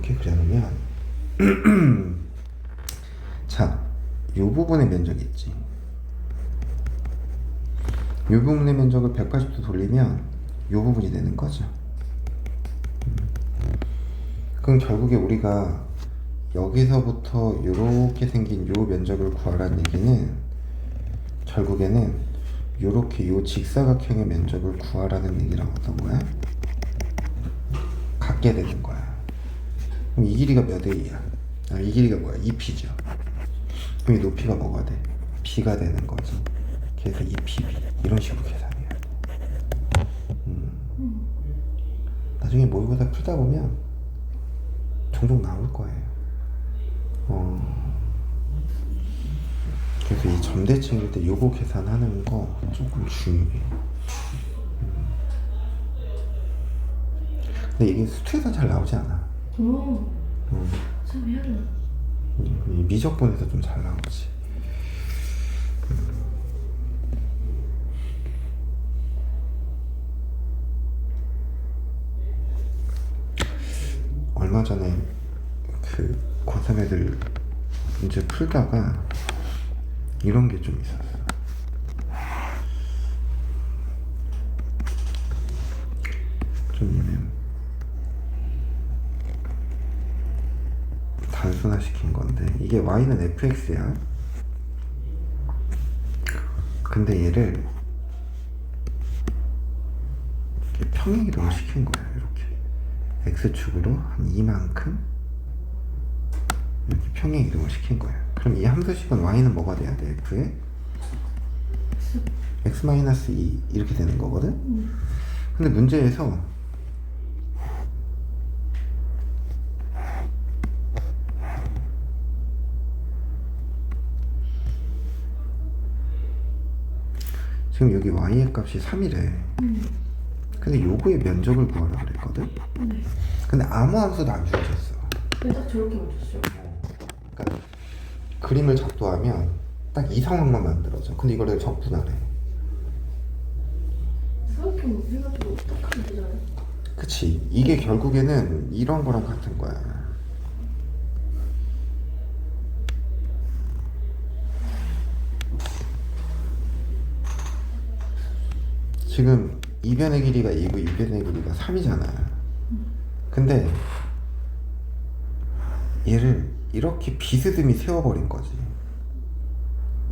Speaker 1: 이렇게 그려놓으면 자, 이 부분의 면적이 있지. 이 부분의 면적을 180도 돌리면 이 부분이 되는 거죠. 그럼 결국에 우리가 여기서부터 이렇게 생긴 이 면적을 구하라는 얘기는 결국에는 이렇게 이 직사각형의 면적을 구하라는 얘기랑 어떤 거야? 같게 되는 거야. 그럼 이 길이가 몇 A야? 이 길이가 뭐야? 2P죠. 그럼 이 높이가 뭐가 돼? B가 되는 거지. 그래서 2PB 이런 식으로 계산해야 돼. 나중에 모의고사 풀다 보면 종종 나올 거예요. 그래서 이 점대칭일 때 요거 계산하는 거 조금 중요해. 근데 이게 수투에서 잘 나오지 않아.
Speaker 2: 참 해야 되나?
Speaker 1: 이 미적분에서 좀 잘 나오지. 얼마 전에 그 고3 애들 문제 풀다가 이런 게 좀 있었어. 좀 단순화시킨 건데 이게 y는 fx야. 근데 얘를 이렇게 평행이동을 시킨 거야. 이렇게 x축으로 한 이만큼 이렇게 평행이동을 시킨 거야. 그럼 이 함수식은 y는 뭐가 돼야 돼? f에 x-2 이렇게 되는 거거든? 근데 문제에서 지금 여기 y의 값이 3이래. 근데 요거의 면적을 구하라 그랬거든? 근데 아무 함수도 안 주어졌어.
Speaker 2: 왜 딱 저렇게 맞췄어요?
Speaker 1: 그러니까 그림을 작도하면 딱 이 상황만 만들어져. 근데 이걸 내가 적분하래.
Speaker 2: 사각형 해가지고 딱 하면 되잖아요.
Speaker 1: 그치. 이게 결국에는 이런 거랑 같은 거야. 지금 이변의 길이가 2고 이변의 길이가 3이잖아. 근데 얘를 이렇게 비스듬히 세워버린 거지.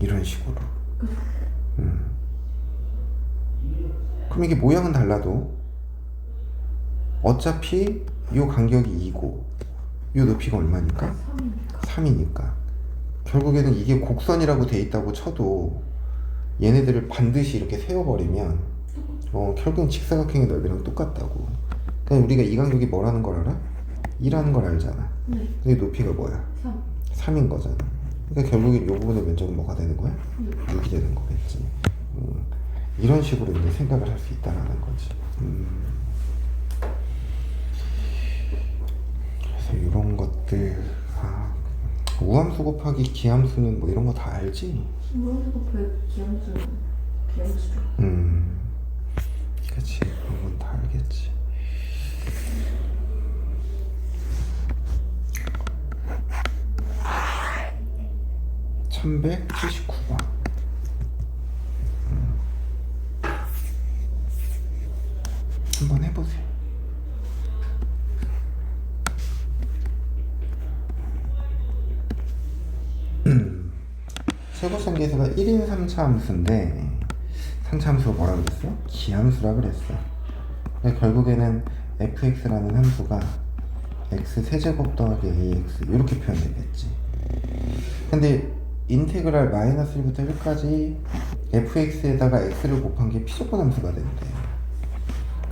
Speaker 1: 이런 식으로. 그럼 이게 모양은 달라도 어차피 요 간격이 2고 요 높이가 얼마니까? 3이니까 결국에는 이게 곡선이라고 돼 있다고 쳐도 얘네들을 반드시 이렇게 세워버리면 결국은 직사각형의 넓이랑 똑같다고. 그냥 우리가 이 간격이 뭐라는 걸 알아? 2라는 걸 알잖아.
Speaker 2: 네.
Speaker 1: 근데 높이가 뭐야? 3인 거잖아. 그러니까 결국엔 요 부분의 면적은 뭐가 되는 거야? 6이 되는 거겠지. 이런 식으로 이제 생각을 할 수 있다라는 거지. 그래서 이런 것들, 우함수 곱하기 기함수는 뭐 이런 거 다 알지?
Speaker 2: 우함수 곱하기 기함수는 기함수죠.
Speaker 1: 그치. 그런 건 다 알겠지. (1179번) 한번 해보세요. 최고상계수가 1인 3차 함수인데 3차 함수가 뭐라고 그랬어? 기함수라 그랬어. 그러니까 결국에는 fx라는 함수가 x 세제곱 더하기 ax 이렇게 표현되겠지. 근데 인테그랄 마이너스 1부터 1까지 fx에다가 x를 곱한 게 피조건 함수가 된대.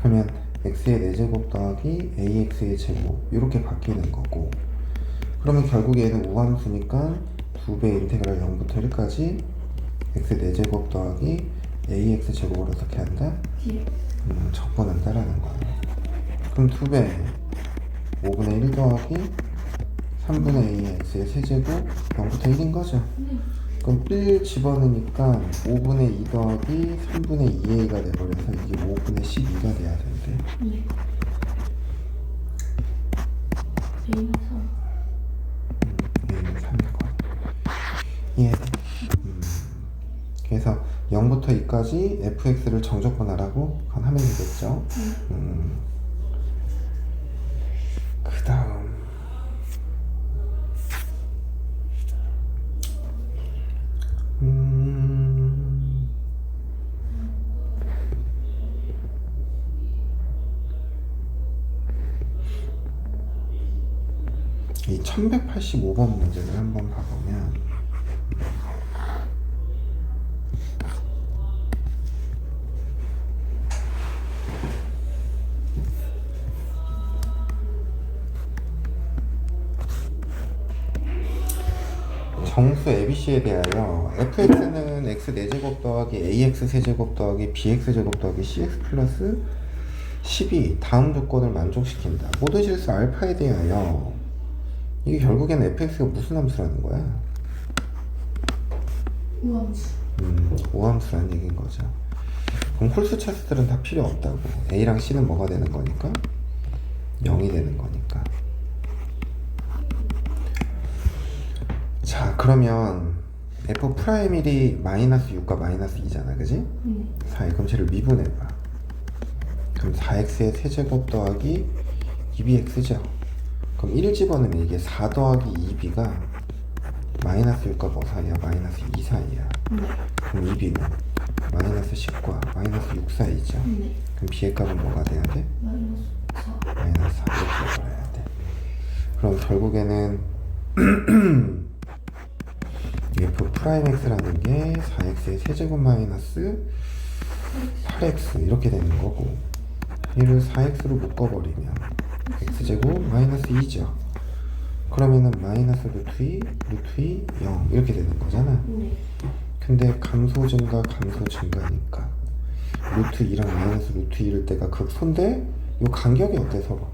Speaker 1: 그러면 x의 4제곱 더하기 ax의 제곱 이렇게 바뀌는 거고, 그러면 결국에 얘는 우함수니까 2배 인테그랄 0부터 1까지 x 4제곱 더하기 ax 제곱을 어떻게 한다? 적분한다라는 거야. 그럼 2배 5분의 1 더하기 3분의 ax의 세제곱 0부터 1인 거죠? 그럼 1 집어넣으니까 5분의 2 더하기 3분의 2a가 돼버려서 이게 5분의 12가 돼야 된대.
Speaker 2: A는 3.
Speaker 1: A는 3이고 이해돼? 그래서 0부터 2까지 fx를 정적분하라고 하면 되겠죠. 그 다음 이 1185번 문제를 한번 봐보면 정수 ABC에 대하여 fx는 x 4제곱 더하기 ax 세제곱 더하기 bx 제곱 더하기 cx 플러스 12 다음 조건을 만족시킨다. 모든 실수 알파에 대하여 이게 결국엔 fx가 무슨 함수라는 거야?
Speaker 2: 우함수.
Speaker 1: 오함수라는 얘기인 거죠. 그럼 홀수 차수들은 다 필요 없다고. a랑 c는 뭐가 되는 거니까? 0이 되는 거니까. 자, 그러면 f'1이 마이너스 6과 마이너스 2잖아, 그지? 4. 그럼 쟤를 미분해봐. 그럼 4x의 세제곱 더하기 2bx죠. 그럼 1 집어넣으면 이게 4 더하기 2b가 마이너스 6과 뭐 사이야? 마이너스 2 사이야. 그럼 2b는 마이너스 10과 마이너스 6 사이죠. 그럼 b의 값은 뭐가 돼야 돼?
Speaker 2: 마이너스 4.
Speaker 1: 마이너스 4 이렇게 해야 돼. 그럼 결국에는 f'x라는 게 4x의 세제곱 마이너스 8x 이렇게 되는 거고, 얘를 4x로 묶어버리면 x제곱 마이너스 2죠. 그러면은 마이너스 루트 2 0 이렇게 되는 거잖아. 근데 감소 증가 감소 증가니까 루트 2랑 마이너스 루트 2일 때가 극소인데 이 간격이 어때 서로?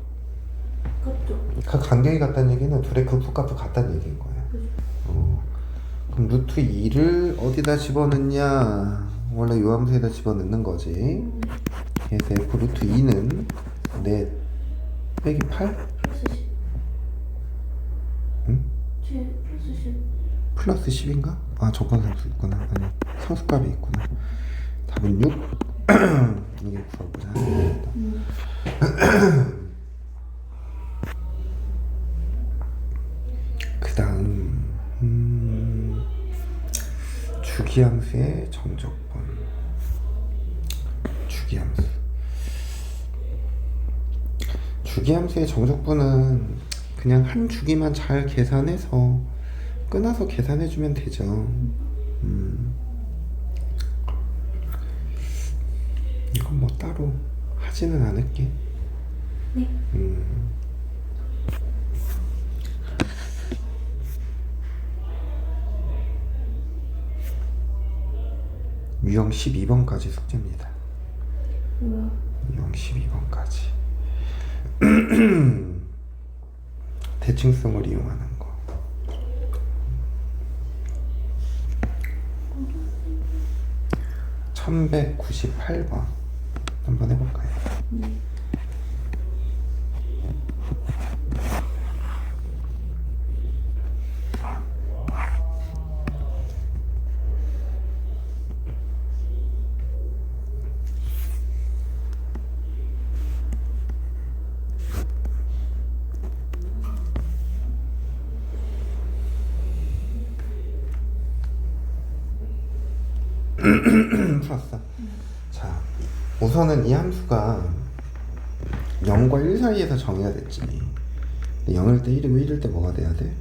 Speaker 2: 같죠?
Speaker 1: 그 간격이 같다는 얘기는 둘의 극소값도 같다는 얘기인 거야. 그럼 루트 2를 어디다 집어넣냐? 원래 요 함수에다 집어넣는 거지. 그래서 f 루트 2는 4 빼기 8?
Speaker 2: 플러스 10.
Speaker 1: 응?
Speaker 2: 플러스 10.
Speaker 1: 플러스 10인가? 아, 적분상수 있구나. 아니, 상수값이 있구나. 답은 6? 이게 구해보자. 그 다음 주기함수의 정적분. 주기함수의 정적분은 그냥 한 주기만 잘 계산해서 끊어서 계산해주면 되죠. 이건 뭐 따로 하지는 않을게.
Speaker 2: 네.
Speaker 1: 유형 12번까지 숙제입니다.
Speaker 2: 뭐야?
Speaker 1: 유형 12번까지. 대칭성을 이용하는 거. (1198번) 한번 해볼까요? 풀었어. 자, 우선은 이 함수가 0과 1 사이에서 정의가 됐지. 0일 때 1이고 1일 때 뭐가 돼야 돼?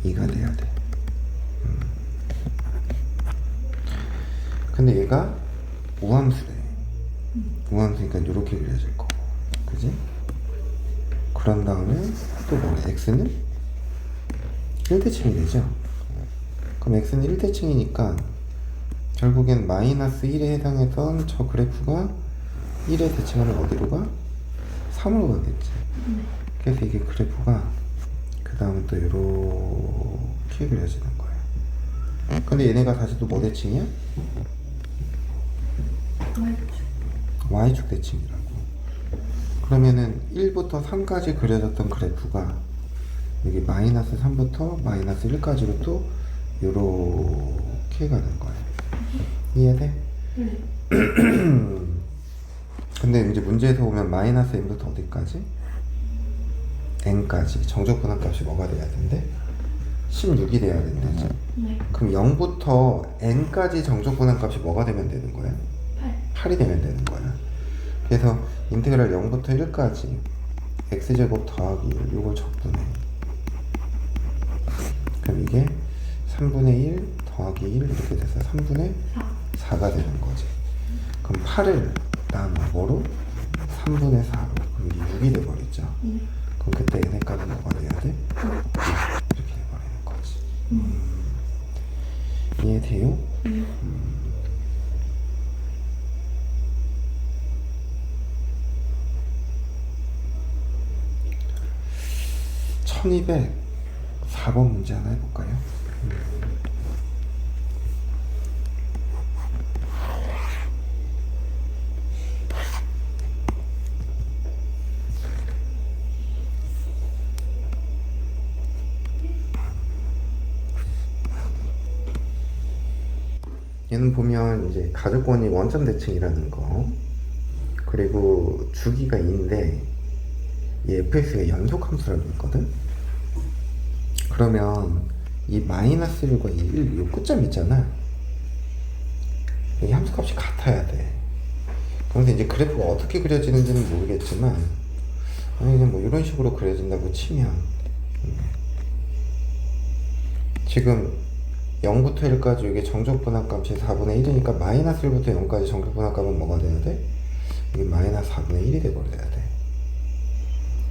Speaker 1: 2가 돼야 돼. 근데 얘가 우함수래. 우함수니까 이렇게 그려질 거고, 그지? 그런 다음에 또 뭐래? x는 1대칭이 되죠. 그럼 x는 1대칭이니까 결국엔 마이너스 1에 해당했던 저 그래프가 1의 대칭하면 어디로 가? 3으로 가겠지. 그래서 이게 그래프가 그 다음에 또 이렇게 그려지는 거예요. 근데 얘네가 다시 또 뭐 대칭이야?
Speaker 2: Y축.
Speaker 1: y축 대칭이라고. 그러면은 1부터 3까지 그려졌던 그래프가 여기 마이너스 3부터 마이너스 1까지로 또 요렇게 가는 거예요. 이해돼?
Speaker 2: 네.
Speaker 1: 근데 이제 문제에서 보면 마이너스 n부터 어디까지? n까지 정적분함값이 뭐가 돼야 된대? 16이 돼야 된대지.
Speaker 2: 네.
Speaker 1: 그럼 0부터 n까지 정적분함값이 뭐가 되면 되는 거야?
Speaker 2: 8.
Speaker 1: 8이 되면 되는 거야. 그래서 인테그랄 0부터 1까지 x제곱 더하기 1 요걸 적분해. 그럼 이게 3분의 1 더하기 1 이렇게 돼서 3분의
Speaker 2: 4.
Speaker 1: 4가 되는 거지. 그럼 8을 나누면 뭐로? 3분의 4로. 그럼 이게 6이 돼버리죠.
Speaker 2: 네.
Speaker 1: 그럼 그때 n의 값은 뭐가 돼야 돼? 이렇게 돼버리는 거지. 이해돼요?
Speaker 2: 네.
Speaker 1: 1204번 문제 하나 해볼까요? 얘는 보면 이제 가족권이 원점 대칭이라는 거, 그리고 주기가 2인데 이 fx가 연속함수라고 있거든. 그러면 이 마이너스 1과 이 1, 이 끝점 있잖아. 이 함수값이 같아야 돼. 그런데 이제 그래프가 어떻게 그려지는지는 모르겠지만, 아니 그냥 뭐 이런 식으로 그려진다고 치면, 지금 0부터 1까지 이게 정적분함값이 4분의 1이니까 마이너스 1부터 0까지 정적분함값은 뭐가 돼야 돼? 이게 마이너스 4분의 1이 돼버려야 돼.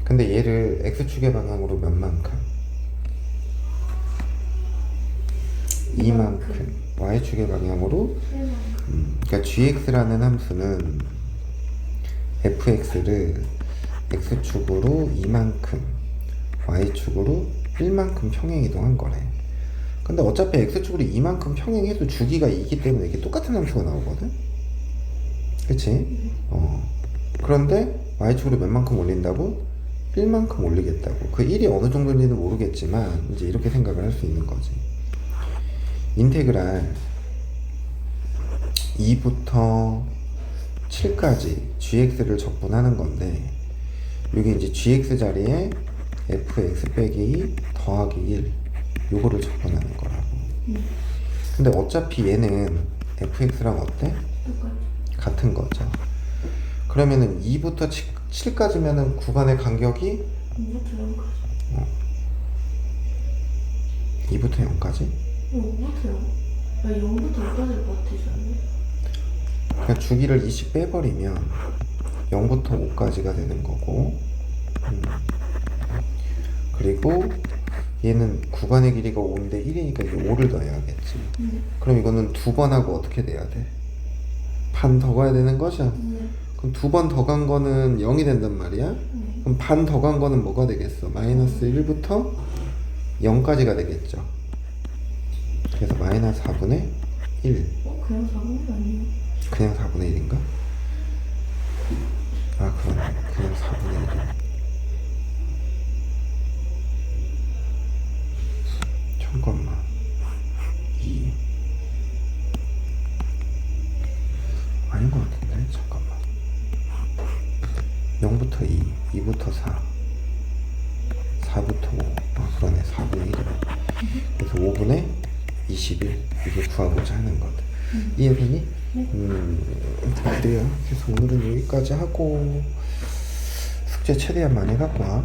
Speaker 1: 근데 얘를 x축의 방향으로 몇 만큼? 2만큼. y축의 방향으로
Speaker 2: 1만큼.
Speaker 1: 그러니까 gx라는 함수는 fx를 x축으로 2만큼 y축으로 1만큼 평행이동한 거래. 근데 어차피 x축으로 2만큼 평행해도 주기가 2기 때문에 이게 똑같은 함수가 나오거든? 그치? 그런데 y축으로 몇 만큼 올린다고? 1만큼 올리겠다고. 그 1이 어느 정도인지는 모르겠지만 이제 이렇게 생각을 할 수 있는 거지. 인테그랄 2부터 7까지 gx를 적분하는 건데, 이게 이제 gx 자리에 fx 빼기 2 더하기 1 요거를 적분하는 거라고. 근데 어차피 얘는 fx랑 어때?
Speaker 2: 똑같이.
Speaker 1: 같은 거죠. 그러면은 2부터 7까지면은 구간의 간격이
Speaker 2: 5부터 0까지.
Speaker 1: 2부터 0까지?
Speaker 2: 5부터 0. 0부터 5까지일 것 같지 않니?
Speaker 1: 그러니까 주기를 20 빼버리면 0부터 5까지가 되는 거고, 그리고 얘는 구간의 길이가 5인데 1이니까 이제 5를 더해야겠지. 그럼 이거는 두 번 하고 어떻게 돼야 돼? 반 더 가야 되는 거죠?
Speaker 2: 네.
Speaker 1: 그럼 두 번 더 간 거는 0이 된단 말이야?
Speaker 2: 네.
Speaker 1: 그럼 반 더 간 거는 뭐가 되겠어? 마이너스 1부터 0까지가 되겠죠. 그래서 마이너스 4분의 1.
Speaker 2: 그냥 4분의 아니에요?
Speaker 1: 그냥 4분의 1인가? 아, 그러네. 그냥 4분의 1이야. 잠깐만. 2. 아닌 것 같은데? 잠깐만. 0부터 2, 2부터 4, 4부터 5. 아, 그러네. 4분의 1이네. 그래서 5분의 21. 이게 구하고자 하는 것. 이해되니? 그래요. 그래서 오늘은 여기까지 하고 숙제 최대한 많이 갖고 와.